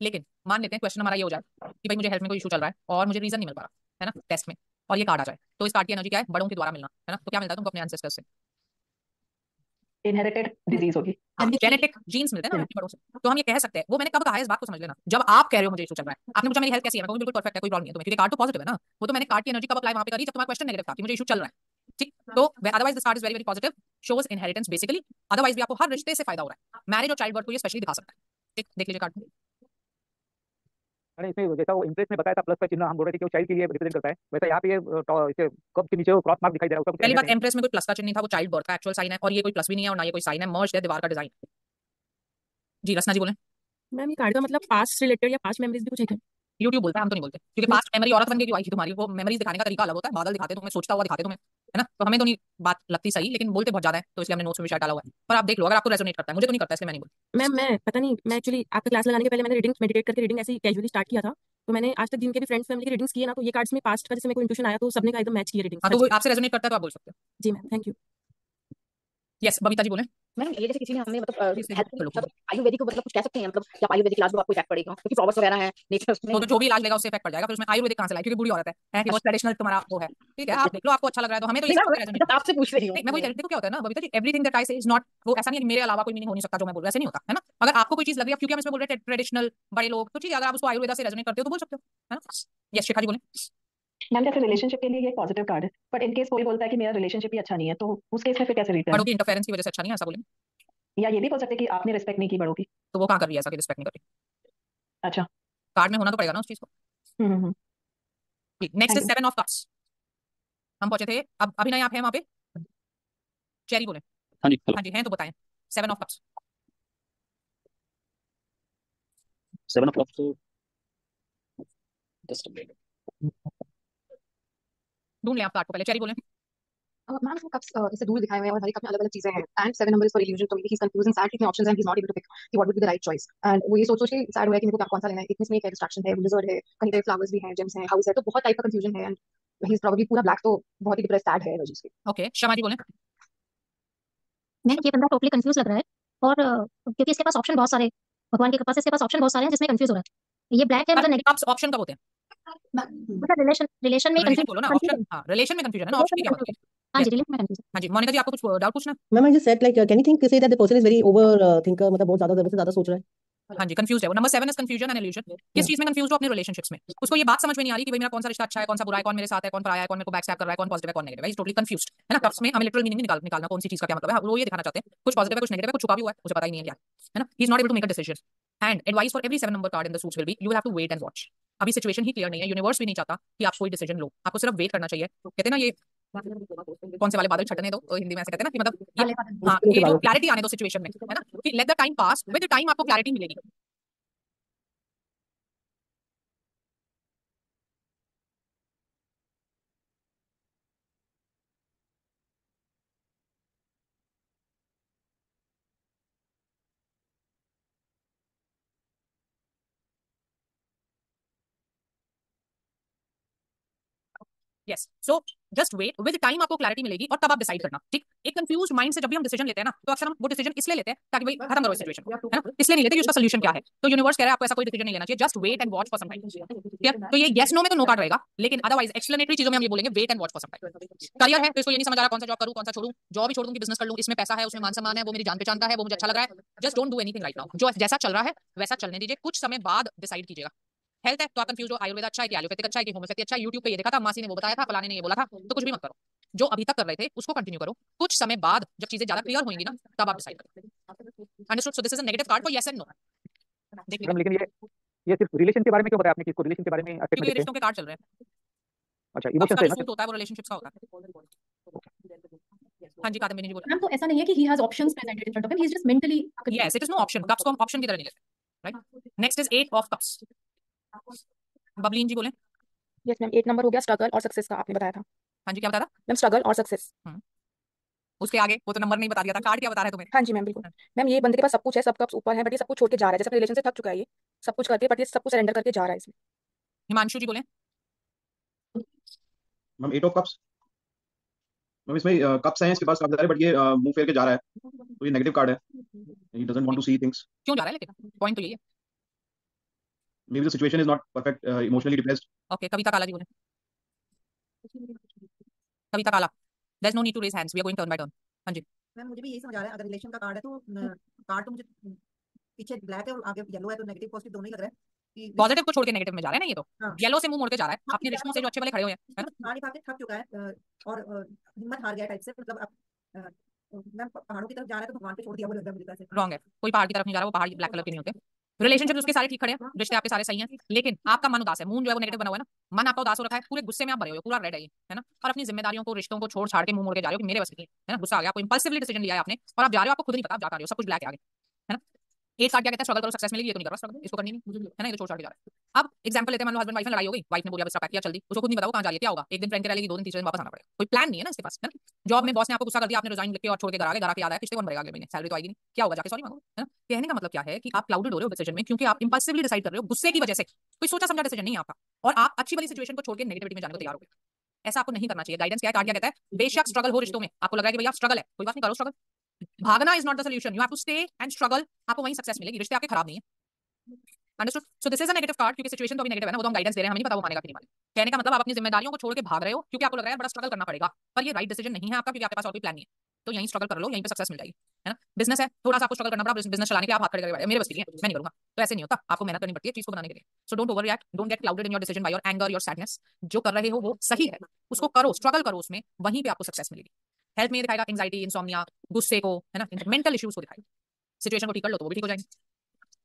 लेकिन मान लेते हैं क्वेश्चन हमारा ये हो जाए कि भाई मुझे हेल्थ में कोई इशू चल रहा है और मुझे रीजन नहीं मिल पा रहा है ना टेस्ट में, और ये कार्ड आ जाए, तो इस कार्ड की एनर्जी क्या है, बड़ों के द्वारा मिलना है ना। तो क्या मिलता है तुमको अपने एंसेस्टर्स से? इनहेरिटेड डिजीज होगी। जेनेटिक जीन्स मिलते हैं ना अपने बड़ों से। तो हम ये कह सकते हैं, वो मैंने कब कहा है इस बात को समझ लेना, जब आप कह रहे हो मुझे इशू चल रहा है, आपने पूछा मेरी हेल्थ कैसी है, मैं कहूंगी बिल्कुल परफेक्ट है, कोई प्रॉब्लम नहीं है तुम्हें, क्योंकि कार्ड तो पॉजिटिव है ना। वो तो मैंने कार्ड की एनर्जी कब अप्लाई वहां पे करी, जब तुम्हारा क्वेश्चन नेगेटिव था कि मुझे इशू चल रहा है, ठीक। तो otherwise this card is very very positive, shows inheritance basically. Otherwise भी आपको हर रिश्ते से फायदा हो रहा है, मैरिज और चाइल्ड बर्थ को ये स्पेशली दिखा सकता है, ठीक। देख लीजिए कार्ड। अरे इसमें जैसा वो इंप्रेस में बताया था प्लस का चिन्ह हम बोल रहे थे कि वो चाइल्ड के लिए रिप्रेजेंट करता है, वैसा यहाँ पे ये इसे कब के नीचे वो क्रॉस मार्क दिखाई दे रहा है, उसका कुछ पहली अहमियत बात, नहीं एम्प्रेस में कोई प्लस का चिन्ह नहीं था, वो चाइल्ड बर्थ का एक्चुअल साइन है, और ये कोई प्लस भी नहीं है और ना ये कोई साइन है, मर्ज है दीवार का डिजाइन। जी रचना जी बोले। मैम ये कार्ड का मतलब पास्ट रिलेटेड या पास्ट मेमोरीज भी कुछ है क्या? यूट्यूब बोलता है, हम तो नहीं बोलते, क्योंकि पास्ट मेमोरी औरत बन के क्यों आई थी तुम्हारी, वो मेमोरीज दिखाने का तरीका अलग होता है, बादल दिखाते तुम्हें, सोचता हुआ दिखाते तुम्हें, है ना। तो हमें तो नहीं बात लगती सही, लेकिन बोलते बहुत ज्यादा है, तो इसलिए हमने नोट्स में भी शायद डाला हुआ है, पर आप देख लो अगर आपको रेजोनेट करता है, मुझे तो नहीं करता, इसलिए मैं नहीं बोलती। मैम मैं पता नहीं, मैं एक्चुअली आपका क्लास लगाने के पहले मैंने रीडिंग मेडिटेट करके रीडिंग ऐसे ही कैजुअली स्टार्ट किया था, तो मैंने आज तक जिनके भी फ्रेंड्स फैमिली की रीडिंग्स किए ना, तो ये कार्ड्स में पास्ट का जैसे मेरे को इंट्यूशन आया, तो सबने का एकदम मैच किया रीडिंग। हाँ, तो वो आपसे रेजोनेट करता है तो आप बोल सकते हो। जी ma'am, thank you. Yes Babita ji बोले। मैम ये जैसे किसी ने हमें मतलब हेल्थ चलो, मतलब आयुर्वेदिक को मतलब कुछ कह सकते हैं, मतलब या आयुर्वेदिक इलाज में आपको इफेक्ट पड़ेगा क्योंकि प्रॉब्लम्स वगैरह हैं नेचर में। तो जो भी इलाज लेगा उससे इफेक्ट पड़ जाएगा, फिर उसमें आयुर्वेदिक कहां से लाए, क्योंकि बूढ़ी औरत है कि वो ट्रेडिशनल तुम्हारा वो है, ठीक है। आप देख लो आपको अच्छा लग रहा है, तो हमें तो ये नहीं सब मैं रेजोनेट बस आपसे पूछ रही हूँ। नहीं, मैं वही कह रही हूँ, देखो क्या होता है ना Babita ji, everything that I से इज नॉट, वो ऐसा नहीं है कि मेरे अलावा कोई मीनिंग हो नहीं सकता जो मैं बोल रहा हूँ, ऐसे नहीं होता है ना। अगर आपको कोई चीज लग रही है, क्योंकि हम इसमें बोल रहे हैं ट्रेडिशनल बड़े लोग, तो ठीक है, अगर आप उसको आयुर्वेदा से रेजोनेट करते हो तो बोल सकते हो, है ना। यस शिखा जी बोले। मैम जैसे रिलेशनशिप के लिए ये पॉजिटिव कार्ड है, बट इन केस कोई बोलता है कि मेरा रिलेशनशिप ही अच्छा नहीं है, तो उस केस में फिर कैसे रीड बड़ों करें? की इंटरफेरेंस की वजह से अच्छा नहीं है, ऐसा बोले। या ये भी बोल सकते हैं कि आपने रिस्पेक्ट नहीं की बड़ों की। तो वो कहाँ कर रही है ऐसा कि रिस्पेक्ट नहीं कर रही, अच्छा। कार्ड में होना तो पड़ेगा ना उस चीज को। हम्म। Next thank is you. 7 of cups. हम पहुंचे थे, अब अभिनय आप हैं वहां पे? चेरी बोले। हाँ जी हेलो। हाँ जी हैं, तो बताएं 7 ऑफ कप्स। 7 o'clock तो जस्ट ढूंढ लें आप कार्ड को पहले, चेरी बोले। मैम वो कप्स जैसे दूर दिखाए हुए हैं और हर एक कप में अलग अलग चीजें हैं and 7 number is for illusion, तो maybe he is confusing sad, इतने ऑप्शंस हैं, he is not able to pick कि what would be the right choice, and वो ये सोच सोच के सैड हुआ है कि मेरे को कौन सा लेना है, इतनी स्नेक है, डिस्ट्रैक्शन है, लिजर्ड है, कहीं पे फ्लावर्स भी हैं, जेम्स हैं, हाउस है, तो बहुत टाइप का कंफ्यूजन है, एंड ही इज प्रोबब्ली पूरा ब्लैक, तो बहुत ही डिप्रेस्ड सैड है एनर्जीज के। ओके शमा जी बोले। मैम ये बंदा टोटली कंफ्यूज लग रहा है, और क्योंकि इसके पास ऑप्शन बहुत सारे, भगवान के कृपा से इसके पास ऑप्शन बहुत सारे हैं जिसमें कंफ्यूज हो रहा है। ये ब्लैक है मतलब नेगेटिव, कप्स ऑप्शन कब होते हैं? मतलब रिलेशन में रिलेशन कंफ्यूज बोलो ना, ऑप्शन, हाँ रिलेशन में कंफ्यूजन है ना, ऑप्शन की क्या बात है। हाँ Yes. जी रिलेशन में कंफ्यूज। हाँ जी मोनिका जी, आपको कुछ डाउट पूछना? Ma'am I just said like can you think say that the person is very over thinker, मतलब बहुत ज्यादा सोच रहा है। हाँ जी कंफ्यूज है वो। Number 7 is confusion and illusion. किस चीज में कंफ्यूज हो अपने रिलेशनशिप्स में, उसको ये बात समझ में नहीं आ रही कि भाई मेरा कौन सा रिश्ता अच्छा है, कौन सा बुरा है, कौन मेरे साथ है, कौन पराया है, कौन मेरे को बैक स्टैब कर रहा है, कौन पॉजिटिव है, कौन नेगेटिव है, इज टोटली कंफ्यूज्ड, है ना। कप्स में हमें लिटरल मीनिंग निकालना कौन सी चीज का क्या मतलब है, वो ये दिखाना चाहते हैं, कुछ पॉजिटिव है कुछ नेगेटिव है, कुछ छुपा भी हुआ है, उसे पता ही नहीं है क्या है ना। He is not able to make a decision, and advice for every 7 number card in the suits will be you will have to wait and watch. अभी सिचुएशन ही क्लियर नहीं है, यूनिवर्स भी नहीं चाहता कि आप कोई डिसीजन लो, आपको सिर्फ वेट करना चाहिए। कहते हैं ना ये कौन से वाले बादल छटने दो, तो हिंदी में ऐसे कहते हैं ना कि मतलब हाँ ये जो क्लैरिटी आने दो सिचुएशन में, है ना, कि let the time pass, with the time आपको क्लैरिटी मिलेगी। Yes so just wait, with time आपको क्लैरिटी मिलेगी और तब आप डिसाइड करना, ठीक। एक कंफ्यूज माइंड से जब भी हम डिसीजन लेते हैं ना, तो अक्सर हम वो डिसीजन इसलिए लेते हैं ताकि भाई खत्म करो इस सिचुएशन को, है ना, इसलिए नहीं लेते कि उसका सोल्यूशन क्या है। तो यूनिवर्स कह रहा है आपको ऐसा कोई डिसीजन नहीं लेना चाहिए, just wait and watch for some time, ठीक है। तो ये येस नो में तो नो कार्ड रहेगा, लेकिन अदरवाइज एक्सप्लेनेटरी चीजों में हम ये बोलेंगे wait and watch for some time. Career है तो इसको ये नहीं समझ आ रहा कौन सा जॉब करूं, कौन सा छोड़ूं, जॉब ही छोड़ दूं कि बिजनेस कर लूं, इसमें पैसा है, उसमें मान सम्मान है, वो मेरी जान पहचानता है, वो मुझे अच्छा लग रहा है, just don't do anything right now, जो जैसा चल रहा है वैसा चलने दीजिए, कुछ समय बाद डिसाइड कीजिएगा। हेल्थ है तो आप कंफ्यूज हो, आयुर्वेद अच्छा है कि एलोपैथिक अच्छा है कि होम्योपैथी अच्छा है, यूट्यूब पे ये देखा था, मासी ने वो बताया था, फलाने ने ये बोला था, तो कुछ भी मत करो, जो अभी तक कर रहे थे उसको कंटिन्यू करो, कुछ समय बाद जब चीजें ज्यादा क्लियर होंगी ना तब आप डिसाइड करो। Understood? So this is a negative card for yes and no. देख लीजिए, लेकिन ये सिर्फ रिलेशन के बारे में क्यों बताया आपने कि इसको रिलेशन के बारे में एस्पेक्ट में क्योंकि देखते हैं? रिश्तों के कार्ड चल रहे हैं, अच्छा कप्स इमोशन का से जो ना सूट होता है वो रिलेशनशिप्स का होता है। हाँ जी कादम्बिनी जी बोलो। मैम तो ऐसा नहीं है कि he has options presented in front of him, he is just mentally yes it is no option, cups को हम ऑप्शन की तरह नहीं लेते, right. Next is 8 of cups. Bableen ji बोले। यस मैम 8 नंबर हो गया स्ट्रगल और सक्सेस का, आपने बताया था हाँ जी क्या बताया था? मैम, स्ट्रगल और सक्सेस। उसके आगे वो तो नंबर नहीं बता दिया था, कार्ड क्या बता रहे हैं तुम्हें? हाँ जी मैम बिल्कुल। मैम ये बंदे के पास सब कुछ है, सब कप्स ऊपर है, बट ये सब कुछ छोड़ के जा रहा है, जैसे अपने रिलेशन से थक चुका है, ये सब कुछ करके, बट ये सब कुछ सरेंडर करके जा रहा है इसमें। हिमांशु जी बोले। Ma'am 8 of cups। मैम इसमें कप्स हैं इसके पास काफी सारे, बट ये मुंह फेर के जा रहा है, तो ये नेगेटिव कार्ड है। He doesn't want to see things. क्यों जा रहा है लेकिन पॉइंट तो यही है। Maybe the situation is not perfect, emotionally depressed. Okay, Kavita Kala ji बोले। Kavita Kala, there is no need to raise hands, we are going turn by turn. हाँ जी। मैम मुझे भी यही समझ आ रहा है, अगर रिलेशन का कार्ड है तो कार्ड तो मुझे पीछे ब्लैक है और आगे येलो है, तो नेगेटिव पॉजिटिव दोनों ही लग रहा है कि पॉजिटिव को छोड़ के नेगेटिव में जा रहा है ना ये तो। हाँ येलो से मुंह मोड़ के जा रहा है हाँ, अपने रिश्तों से जो अच्छे वाले खड़े हुए हैं, है ना। पानी खा के थक चुका है और हिम्मत हार गया टाइप से, मतलब अब मैम पहाड़ों की तरफ जा रहा है तो भगवान पे छोड़ दिया वो लग रहा है मुझे तो ऐसे। रॉन्ग है, कोई पहाड़ की तरफ नहीं जा रहा, वो पहाड़ ब्लैक कलर के नहीं होते। रिलेशनशिप उसके सारे ठीक खड़े हैं, रिश्ते आपके सारे सही हैं, लेकिन आपका मन उदास है। मून जो है वो नेगेटिव बना हुआ है ना, मन आपका उदास हो रखा है, पूरे गुस्से में आप भरे हुए हो, पूरा रेड है ये, है ना। और अपनी जिम्मेदारियों को, रिश्तों को छोड़ छाड़ के मुंह मोड़ के जा रहे हो कि मेरे बस की है ना। गुस्सा आ गया आपको, इंपल्सिवली डिसीजन लिया है आपने और आप जा रहे हो, आपको खुद नहीं पता आप जा रहे हो, सब कुछ ब्लैक है आगे, है ना। एक कार्ड क्या कहता है, स्ट्रगल करो सक्सेस मिलेगी, ये तो नहीं कर रहा स्ट्रगल, इसको करनी नहीं, है ना, ये तो छोड़ छाड़ के जा रहा है। अब एग्जांपल लेते हैं, मान लो हस्बैंड वाइफ में लड़ाई हो गई, वाइफ ने बोला बस पैक किया चल दी, उसको खुद नहीं पता वो कहां जा रही है, क्या होगा, एक दिन फ्रेंड के लेगी, 2 दिन तीसरे दिन वापस आना पड़ेगा, कोई प्लान नहीं है ना इसके पास, है ना। जॉब में बॉस ने आपको गुस्सा कर दिया, आपने रिजाइन लिख के और छोड़ के घर आ गए, घर आके याद आया किस्ते कौन भरेगा अगले महीने, सैलरी तो आएगी नहीं, क्या होगा, जाके सॉरी मांगो, है ना। कहने का मतलब क्या है कि आप क्लाउडेड हो रहे हो डिसीजन में, क्योंकि आप इंपल्सिवली डिसाइड कर रहे हो गुस्से की वजह से, कोई सोचा समझा डिसीजन नहीं है आपका, और आप अच्छी वाली सिचुएशन को छोड़ के नेगेटिविटी में जाने को तैयार हो गए। ऐसा आपको नहीं करना चाहिए। गाइडेंस क्या है, कार्ड क्या कहता है, बेशक स्ट्रगल हो रिश्तों में, आपको लग रहा है कि भैया स्ट्रगल है, कोई बात नहीं, करो स्ट्रगल, भागना is not the solution, you have to stay and struggle, आपको वहीं सक्सेस मिलेगी, रिश्ते आपके खराब नहीं है। Understood. So this is a negative card, क्योंकि सिचुएशन तो अभी नेगेटिव है ना, वो तो हम गाइडेंस दे रहे हैं, हमें नहीं पता वो मानेगा कि नहीं मानेगा। कहने का मतलब आप अपनी जिम्मेदारियों को छोड़ के भाग रहे हो, क्योंकि आपको लग रहा है बड़ा स्ट्रगल करना पड़ेगा, पर ये राइट डिसीजन नहीं है आपका, क्योंकि आपके पास और कोई प्लान नहीं है, तो यहीं स्ट्रगल कर लो, यहीं पे सक्सेस मिल जाएगी, है ना। बिजनेस है, थोड़ा सा आपको स्ट्रगल करना पड़ा, बिजनेस चलाने के आप हाथ खड़े करके, मेरे बस की है, मैं नहीं करूंगा, तो ऐसे नहीं होता, आपको मेहनत करनी पड़ती है चीज को बनाने के लिए। So don't over react, don't get clouded in your decision by your anger, your sadness, जो कर रहे हो वो सही है, उसको करो, स्ट्रगल करो उसमें, वहीं पे आपको सक्सेस मिलेगी। हेल्थ में ये दिखाएगा एंजाइटी, इंसोम्निया, गुस्से को, है ना, मेंटल इश्यूज को दिखाएगा। सिचुएशन को ठीक कर लो तो वो भी ठीक हो जाएंगे।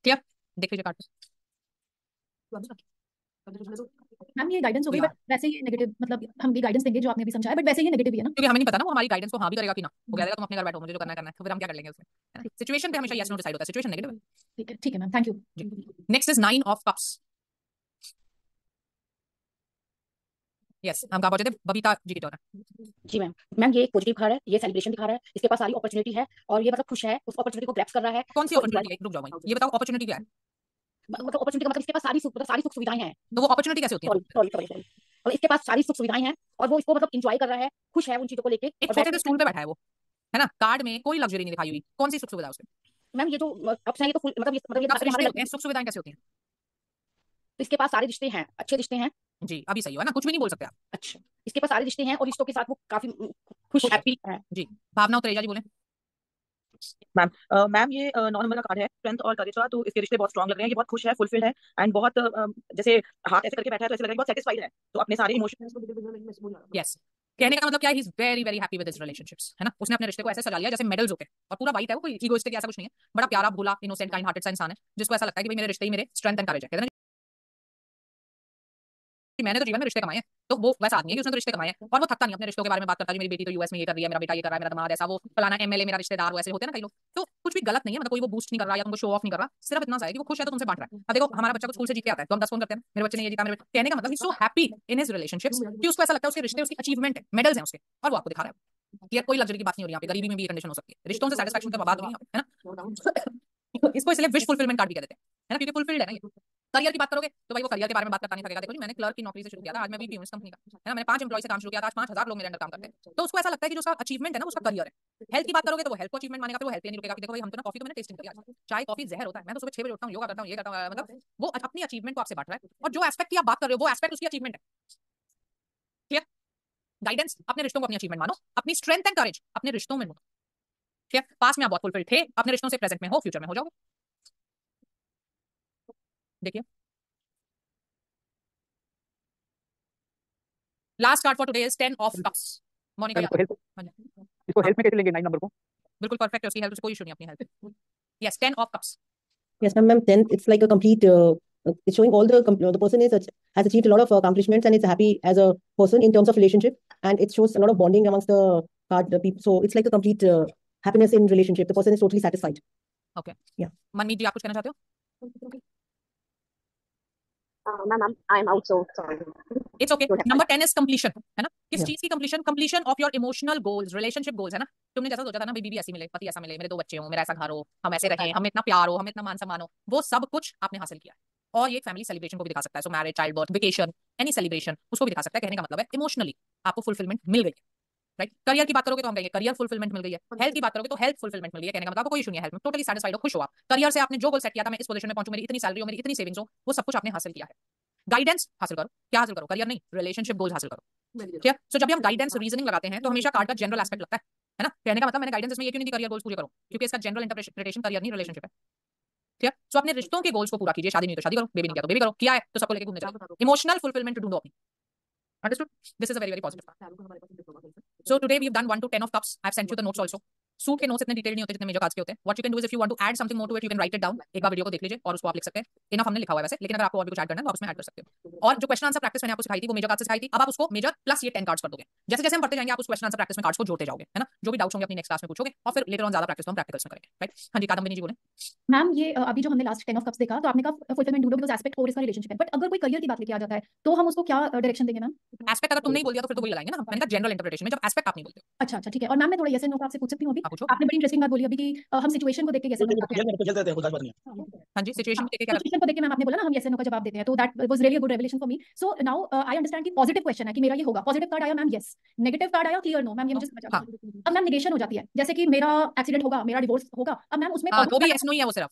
क्लियर, देख लीजिए कार्ड। मैम ये गाइडेंस हो गई, बट वैसे ही नेगेटिव, मतलब हम भी गाइडेंस देंगे जो आपने अभी समझाया, बट वैसे ही नेगेटिव ही है ना, क्योंकि हमें नहीं पता ना वो हमारी गाइडेंस को हाँ भी करेगा कि ना, वो कह देगा तुम अपने घर बैठो, मुझे जो करना है, तो फिर हम क्या कर लेंगे उसमें, है ना। सिचुएशन पे हमेशा यस नो डिसाइड होता है, सिचुएशन नेगेटिव है। ठीक है ma'am, thank you. Next is 9 of cups. Yes, हम कहां पहुंचे थे, बबीता जी की टर्न है। जी मैम। मैम ये एक पॉजिटिव कार्ड है, ये सेलिब्रेशन दिखा रहा है, इसके पास सारी अपॉर्चुनिटी है और ये मतलब खुश है, उस अपॉर्चुनिटी को ग्रैब कर रहा है। कौन सी अपॉर्चुनिटी है, रुक जाओ भाई, ये बताओ अपॉर्चुनिटी क्या है। मतलब अपॉर्चुनिटी का मतलब इसके पास सारी सुख सुविधाएं हैं। तो वो अपॉर्चुनिटी कैसे होती है, सॉरी सॉरी सॉरी, और इसके पास सारी सुख सुविधाएं हैं और वो इसको मतलब एंजॉय कर रहा है, खुश है उन चीजों को लेके। एक छोटे से स्टूल पे बैठा है वो, है ना, कार्ड में कोई लग्जरी नहीं दिखाई हुई, कौन सी सुख सुविधा है उसमें। मैम ये जो कप्स हैं ये तो मतलब ये हमारे सुख सुविधाएं कैसे होती हैं, तो इसके पास सारे रिश्ते हैं, अच्छे रिश्ते हैं जी, अभी सही हो, है ना, कुछ भी नहीं बोल सकते आप। अच्छा, इसके पास सारे रिश्ते हैं और रिश्तों के साथ वो काफी खुश हैप्पी है जी। भावना उत्तरेजा जी बोले। मैम मैम ये 9 नंबर का कार्ड है, स्ट्रेंथ और करेज का, तो इसके रिश्ते बहुत स्ट्रांग लग रहे हैं, ये बहुत खुश है, फुलफिल्ड है एंड बहुत जैसे हाथ ऐसे करके बैठा है तो ऐसे लग रहा है बहुत सेटिस्फाइड है, तो अपने सारे इमोशन। यस, कहने का मतलब क्या है, he is very very happy with his relationships, है ना। उसने अपने रिश्ते को ऐसे सजा लिया जैसे मेडल्स होते हैं, और पूरा वाइट है वो, कोई ईगोइस्टिक ऐसा कुछ नहीं है, बड़ा प्यारा भोला इनोसेंट काइंड हार्टेड सा इंसान है, जिसको ऐसा लगता है कि भाई मेरे रिश्ते ही मेरे स्ट्रेंथ एंड करेज है। कहते हैं मैंने तो जीवन में रिश्ते कमाए हैं, तो वो वैसा आदमी है कि उसने तो रिश्ते कमाए हैं और वो थकता नहीं अपने रिश्तों के बारे में बात करता है, मेरी बेटी तो यूएस में ये कर रही है, मेरा बेटा ये कर रहा है, मेरा दामाद ऐसा, वो फलाना एमएलए मेरा रिश्तेदार, वो ऐसे होते हैं ना कई लोग, तो कुछ भी गलत नहीं है, मतलब कोई वो बूस्ट नहीं कर रहा या तुमको शो ऑफ नहीं कर रहा, सिर्फ इतना सा है कि वो खुश है तो तुमसे बांट रहा है। अब देखो हमारा बच्चा को स्कूल से जीत के आता है तो हम 10 फोन करते हैं, मेरे बच्चे ने ये जीता, मेरे कहने का मतलब he so happy in his relationships कि उसको ऐसा लगता है उसके रिश्ते उसकी अचीवमेंट है, मेडल्स हैं उसके, और वो आपको दिखा रहा है कि कोई लग्जरी की बात नहीं हो रही यहाँ पे, गरीबी में भी ये कंडीशन हो सकती है, रिश्तों से सैटिस्फैक्शन का बात हो रही है ना। इसको इसलिए विश फुलफिलमेंट कार्ड भी कहते हैं, है ना, क्योंकि फुलफिल्ड है ना ये। करियर की बात करोगे तो भाई वो करियर के बारे में बात करता नहीं थकेगा। देखो जी मैंने क्लर्क की नौकरी से शुरू किया था, आज मैं VP हूं इस कंपनी का, है ना, मैंने 5 एम्प्लॉय से काम शुरू किया था, आज 5000 लोग मेरे अंडर काम करते हैं, तो उसको ऐसा लगता है कि जो उसका अचीवमेंट है ना उसका करियर है। हेल्थ की बात करोगे तो वो हेल्थ को अचीवमेंट मानेगा, फिर वो हेल्थ पे नहीं रुकेगा कि देखो भाई हम तो ना कॉफी तो मैंने टेस्टिंग किया, चाय कॉफी जहर होता है, मैं तो सुबह 6 बजे उठता हूँ, योगा करता हूँ, ये करता हूँ, मतलब वो अपनी अचीवमेंट को आपसे बांट रहा है, और जो एस्पेक्ट की आप बात कर रहे हो वो एस्पेक्ट उसकी अचीवमेंट है। क्लियर, गाइडेंस, अपने रिश्तों को अपनी अचीवमेंट मानो, अपनी स्ट्रेंथ एंड करेज अपने रिश्तों में मानो। ठीक है, पास में आप बहुत फुलफिल्ड थे, अपने रिश्तों से प्रेजेंट में हो, फ्यूचर में हो जाओगे। देखिए last card for today is 10 of cups. Monica इसको हेल्थ में कैसे लेंगे 9 नंबर को? बिल्कुल परफेक्ट है, उसकी हेल्थ कोई इशू नहीं अपनी health. Yes, 10 of cups. Yes, ma'am. 10th, it's like a complete. It's showing all the person has achieved a lot of accomplishments and is happy as a person in terms of relationship, and it shows a lot of bonding amongst the people. So it's like a complete happiness in relationship. The person is totally satisfied. Okay. Yeah. मनमीत जी आप कुछ कहना चाहते हो? Ma'am, I'm out, so sorry. It's okay. Number 10 is completion, है ना, किस Yeah. चीज की completion? Completion of your emotional goals, relationship goals, है ना। तुमने जैसा सोचा था ना बीवी ऐसी मिले, पति ऐसा मिले, मेरे 2 बच्चे हो, मेरा ऐसा घर हो, हम ऐसे रहें, हमें इतना प्यार हो, हमें इतना मान सम्मान हो, वो सब कुछ आपने हासिल किया है। और ये फैमिली सेलिब्रेशन को भी दिखा सकता है, सो marriage, child birth, vacation, any celebration उसको भी दिखा सकता है। कहने का मतलब है इमोशनली आपको फुलफिलमेंट मिल गई। राइट। करियर की बात करोगे तो हम कहेंगे करियर फुलफिलमेंट मिल गई है, हेल्थ की बात करोगे तो हेल्थ फुलफिलमेंट मिल गई है, कहने का मतलब आपको कोई इशू नहीं है हेल्थ में, टोटली सैटिस्फाइड हो, खुश हो आप करियर से, आपने जो गोल सेट किया था मैं इस पोजीशन में पहुंचूं, मेरी इतनी सैलरी हो, मेरी इतनी सेविंग्स हो, वो सब कुछ आपने हासिल किया है। गाइडेंस हासिल करो, क्या हासिल करो, करियर नहीं, रिलेशनशिप गोल्स हासिल करो, ठीक है। सो जब भी हम गाइडेंस रीजनिंग लगाते हैं तो हमेशा कार्ड का जनरल एस्पेक्ट लगता है ना, कहने का मतलब मैंने गाइडेंस इसमें ये क्यों नहीं दी करियर गोल्स पूरे करो, क्योंकि इसका जनरल इंटरप्रिटेशन करियर नहीं रिलेशनशिप है, ठीक है। सो अपने रिश्तों के गोल्स को पूरा कीजिए, शादी नहीं तो शादी करो, बेबी नहीं किया तो बेबी करो, किया है तो सबको लेके घूमने चलो, इमोशनल फुलफिलमेंट ढूंढो अपनी, understood? This is a very very positive part. So today we've done 1 to 10 of cups. I've sent you the notes also. Suit के नोट्स इतने डिटेल नहीं होते जितने मेजर कार्ड्स के होते हैं। What you can do is if you want to add something more to it, you can write it down. एक बार video को देख लीजिए और उसको आप लिख सकते हैं। इनफ हमने लिखा हुआ है वैसे, लेकिन अगर आपको और भी कुछ ऐड करना है तो आप उसमें ऐड कर सकते हो। और जो क्वेश्चन आंसर प्रैक्टिस मैंने आपको सिखाई थी वो मेजर कार्ड से सिखाई थी, अब आप उसको मेजर प्लस ये 10 कार्ड्स कर दोगे। जैसे जैसे हम पढ़ते जाएंगे आप उस क्वेश्चन आंसर प्रैक्टिस में कार्ड्स को जोड़ते जाओगे, है ना। जो भी डाउट्स होंगे अपनी नेक्स्ट क्लास में पूछोगे और फिर लेटर ऑन ज्यादा प्रैक्टिस हम प्रैक्टिकल्स में करेंगे, राइट। हाँ जी कादम्बिनी जी बोले। मैम ये अभी जो हमने लास्ट 10 ऑफ कप्स देखा तो आपने कहा फुलफिलमेंट ढूंढो बिकॉज एस्पेक्ट और इसका रिलेशनशिप है, बट अगर कोई करियर की बात लेके आ जाता है तो हम उसको क्या डायरेक्शन देंगे मैम? एस्पेक्ट अगर तुम नहीं बोल दिया तो फिर तो वही लगाएंगे ना, मैंने कहा जनरल इंटरप्रिटेशन में जब एस्पेक्ट आप नहीं बोलते हो। अच्छा अच्छा ठीक है। और मैम मैं थोड़ा यस एंड नो का आपसे पूछ सकती हूँ अभी? आप पूछो। आपने बड़ी इंटरेस्टिंग बात बोली अभी कि हम सिचुएशन को देख के यस एंड नो करते हैं। हाँ जी सिचुएशन को देख के क्या सिचुएशन को देख के मैम आपने बोला ना हम यस एंड नो का जवाब देते हैं, तो that was really a good revelation for me. So now I understand कि पॉजिटिव क्वेश्चन है कि मेरा ये होगा, पॉजिटिव कार्ड आया मैम यस, नेगेटिव कार्ड आया क्लियर नो, मैम ये मुझे समझ आ गया। अब मैम नेगेशन हो जाती है, जैसे कि मेरा एक्सीडेंट होगा, मेरा डिवोर्स होगा, अब मैम उसमें तो भी यस नो ही है वो, सिर्फ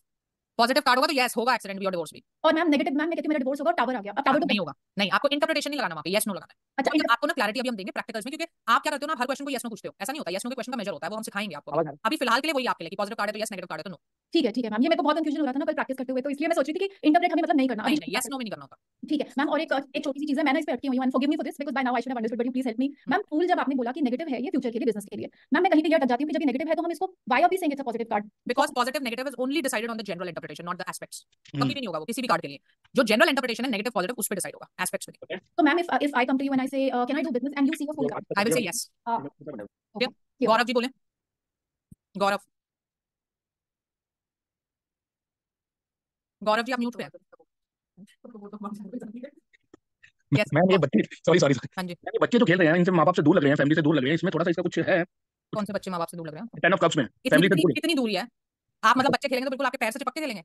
पॉजिटिव कार्ड होगा तो यस होगा एक्सीडेंट भी और डिवोर्स भी। और मैम नेगेटिव मैम मैं कहती हूं मेरा डिवोर्स होगा, टावर आ गया, अब टावर तो नहीं होगा, नहीं आपको इंटरप्रिटेशन नहीं लगाना वहां पे, यस नो लगाना है। अच्छा मतलब आपको ना क्लैरिटी अभी हम देंगे प्रैक्टिकल्स में, क्योंकि आप क्या करते हो ना हर क्वेश्चन को यस नो पूछते हो, ऐसा नहीं होता, यस नो के क्वेश्चन का मेजर होता है, वो हम सिखाएंगे आपको अभी फिलहाल के लिए वही आपके लिए कि पॉजिटिव कार्ड है तो यस, नेगेटिव कार्ड है तो नो। ठीक है मैम, ये मेरे को बहुत कंफ्यूजन हो रहा था ना कल प्रैक्टिस करते हुए, तो इसलिए मैं सोच रही थी कि इंटरप्रेट हमें मतलब नहीं करना, नहीं यस नो भी नहीं करना होता। ठीक है मैम। और एक छोटी सी चीज है, मैंने इस पे अटकी हुई हूं, forgive me for this because by now I should have understood, but you please help me ma'am. Fool जब आपने बोला कि नेगेटिव है ये फ्यूचर के लिए, बिजनेस के लिए, मैम मैं कहीं पे ये अटक जाती हूं कि जब ये नेगेटिव है तो हम इसको why are we saying it's a positive card? Because positive negative is only decided on the general interpretation not the aspects. कभी भी नहीं होगा वो किसी भी कार्ड के लिए, जो जनरल इंटरप्रिटेशन है नेगेटिव पॉजिटिव उस पे डिसाइड होगा, एस्पेक्ट्स पे नहीं। तो ma'am if I come to you and I say can I do business and you see a fool card, I will say yes. Okay Gaurav ji बोले। गौरव जी आप म्यूट पे हैं। Yes, मैम ये बच्चे सॉरी हाँ जी ये बच्चे जो खेल रहे हैं इनसे माँ बाप से दूर लग रहे हैं, फैमिली से दूर लग रहे हैं, इसमें थोड़ा सा इसका कुछ है। कौन से बच्चे माँ बाप से दूर लग रहे हैं? 10 ऑफ कप्स में फैमिली से दूर कितनी दूरी है? आप मतलब बच्चे खेलेंगे तो बिल्कुल आपके पैर से चिपक के खेलेंगे?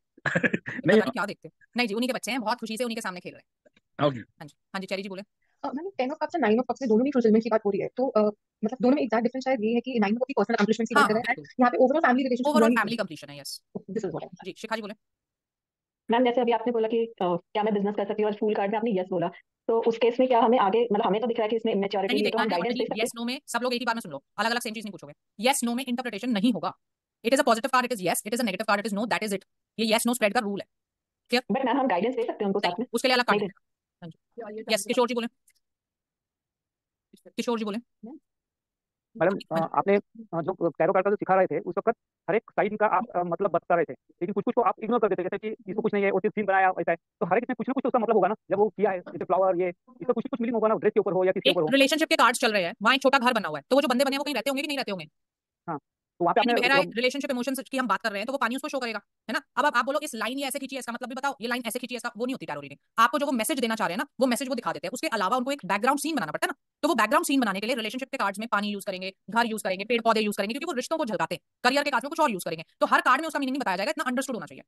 नहीं क्या देखते हैं? नहीं जी उन्हीं के बच्चे हैं, बहुत खुशी से उन्हीं के सामने खेल रहे हैं। ओके हाँ जी चेरी जी बोले। मैंने 10 ऑफ कप्स और 9 ऑफ कप्स में दोनों में फुलफिलमेंट की बात हो रही है, तो मतलब दोनों में एग्जैक्ट डिफरेंस शायद ये है कि 9 ऑफ की पर्सनल अकम्प्लिशमेंट्स की बात कर रहे हैं, यहाँ पे overall family relationship, overall family completion है। यस दिस इज व्हाट जी शिखा जी बोले। मैम जैसे अभी आपने बोला कि क्या मैं बिजनेस कर सकती हूँ और फुल कार्ड में आपने यस बोला, तो उस केस में क्या हमें आगे मतलब हमें तो दिख रहा है कि इसमें इमेच्योरिटी नहीं है, तो हम देखना है गाइडेंस दे सकते यस नो में सब लोग एक ही बार में सुन लो, अलग अलग सेम चीज नहीं पूछोगे। यस नो में इंटरप्रिटेशन नहीं होगा। It is a positive card it is yes, it is a negative card it is no, that is it. ये यस नो स्प्रेड का रूल है, हैं, बट मैम हम गाइडेंस दे सकते हैं उनको साथ में, उसके लिए अलग नहीं कार्ड। दे- हाँ जी यस किशोर जी बोले। किशोर जी बोले। मैडम आपने जो कैरो कार्ड का जो सिखा रहे थे उस वक्त हर एक साइड का आप मतलब बता रहे थे, लेकिन कुछ कुछ को आप इग्नोर कर देते, जैसे कि इसको कुछ नहीं है, वो सिर्फ सीन बनाया ऐसा है, तो हर एक में कुछ ना कुछ तो उसका मतलब होगा ना, जब वो किया है जैसे फ्लावर ये इसका कुछ कुछ मीनिंग होगा ना, ड्रेस के ऊपर हो या किसके ऊपर हो। रिलेशनशिप के कार्ड्स चल रहे हैं, वहाँ एक छोटा घर बना हुआ है, तो वो जो बंदे बने हैं वो कहीं रहते होंगे कि नहीं रहते होंगे? हाँ तो वहाँ पे आपने रिलेशनशिप इमोशंस की हम बात कर रहे हैं तो वो पानी उसको शो करेगा, है ना। अब आप बोलो इस लाइन ये ऐसे खींची है, इसका मतलब भी बताओ, ये लाइन ऐसे खींची है, इसका वो नहीं होती टैरो रीडिंग। आपको जो वो मैसेज देना चाह रहे हैं ना वो मैसेज वो दिखा देते हैं, उसके अलावा उनको एक बैकग्राउंड सीन बनाना पड़ता है ना, तो वो बैकग्राउंड सीन बनाने के लिए रिलेशनशिप के कार्ड्स में पानी यूज करेंगे, घर यूज करेंगे, पेड़ पौधे यूज करेंगे, क्योंकि वो रिश्तों को झलकाते हैं। करियर के कार्ड में कुछ और यूज करेंगे, तो हर कार्ड में उसका मीनिंग नहीं बताया जाएगा, इतना अंडरस्टूड होना चाहिए।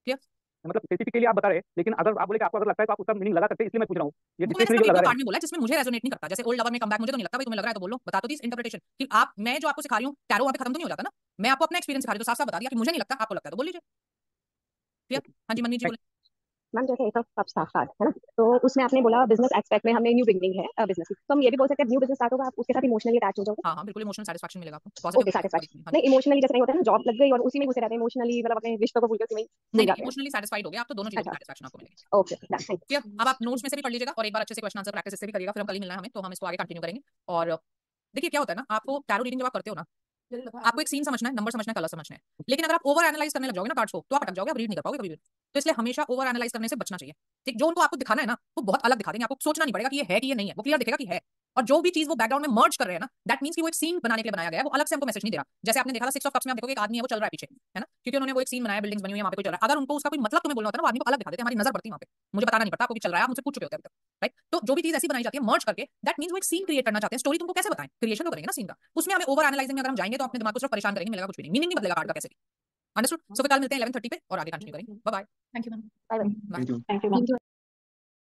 क्लियर? मतलब स्पेसिफिकली आप बता रहे हैं, लेकिन अगर आप बोले कि आपको अगर लगता है तो आप उसका मीनिंग लगा सकते हैं, इसलिए मैं पूछ रहा हूँ ये डिस्क्रिप्शन जो लगा रहे हैं। में बोला जिसमें मुझे रेजोनेट नहीं करता, जैसे ओल्ड लवर में कम बैक, मुझे तो नहीं लगता भाई, तुम्हें लग रहा है तो बोलो, बता तो दी इंटरप्रिटेशन कि आप मैं जो आपको सिखा रही हूँ टैरो वहाँ पे खत्म तो नहीं हो जाता ना, मैं आपको अपना एक्सपीरियंस सिखा रही हूँ, तो साफ साफ बता दिया कि मुझे नहीं लगता, आपको लगता है तो बोल लीजिए। क्लियर? हाँ जी मनमीत जी बोले। मैम जैसे एक कप स्टार्ट है ना, तो उसमें आपने बोला बिजनेस एस्पेक्ट में हमने न्यू बिगनिंग है बिजनेस की, तो हम ये भी बोल सकते हैं न्यू बिजनेस स्टार्ट होगा आप उसके साथ इमोशनली अटैच हो जाओगे। हाँ बिल्कुल इमोशनल सेटिस्फैक्शन मिलेगा आपको, ओके पॉजिटिव सेटिस्फैक्शन नहीं, इमोशनली जैसे नहीं होता है ना, जॉब लग गई और उसी में घुसे रहते हैं इमोशनली, मतलब अपने रिश्तों को भूल के उसी में नहीं इमोशनली सेटिस्फाइड हो गया आप तो दोनों चीजों में सेटिस्फैक्शन आपको मिलेगी। Okay clear? अब आप नोट्स में से भी पढ़ लीजिएगा और एक बार अच्छे से क्वेश्चन आंसर प्रैक्टिस इससे भी करिएगा, फिर हम कल ही मिलना है हमें, तो हम इसको आगे कंटिन्यू करेंगे। और देखिए क्या होता है ना, आपको टैरो रीडिंग जब आप करते हो ना, आपको एक सीन समझना है, नंबर समझना है, कलर समझना है, लेकिन अगर आप ओवर एनालाइज करने लग जाओगे ना कार्ड्स को तो आप अटक जाओगे, आप रीड नहीं कर पाओगे कभी भी। तो इसलिए हमेशा ओवर एनालाइज करने से बचना चाहिए। ठीक, जो उनको आपको दिखाना है ना वो बहुत अलग दिखा देंगे, आपको सोचना नहीं पड़ेगा कि ये है कि ये नहीं है, वो क्लियर दिखेगा कि है। और जो भी चीज वो बैकग्राउंड में मर्ज कर रहे हैं ना, दैट मींस कि वो एक सीन बनाने के लिए बनाया गया है, वो अलग से हमको मैसेज नहीं दे रहा। जैसे आपने देखा था 6 ऑफ कप्स में, आप देखोगे एक आदमी है वो चल रहा है पीछे, है ना, क्योंकि उन्होंने वो एक सीन बनाया, बिल्डिंग्स बनी हुई है, वहां पे कोई चल रहा है। अगर उनको उसका कोई मतलब तुम्हें बोलना होता है ना, वो आदमी को अलग दिखा देते हैं, हमारी नजर पड़ती है वहां पे, मुझे बताना नहीं पड़ता आपको कि चल रहा है, आप मुझसे पूछ चुके होते हैं अभी तक, राइट। तो जो भी चीज ऐसी बनाई जाती है मर्ज करके, दैट मींस वो एक सीन क्रिएट करना चाहते हैं। स्टोरी तुमको कैसे बताएं, क्रिएशन तो करेंगे ना सीन का, उसमें हमें ओवर एनालाइजिंग में अगर हम जाएंगे तो अपने दिमाग को सिर्फ परेशान करेंगे, मिलेगा कुछ भी नहीं, मीनिंग नहीं बदलेगा कार्ड का कैसे भी। अंडरस्टूड? सो कल मिलते हैं 11:30 पे और आगे कंटिन्यू करेंगे। Bye bye. Thank you ma'am. Bye bye. Thank you.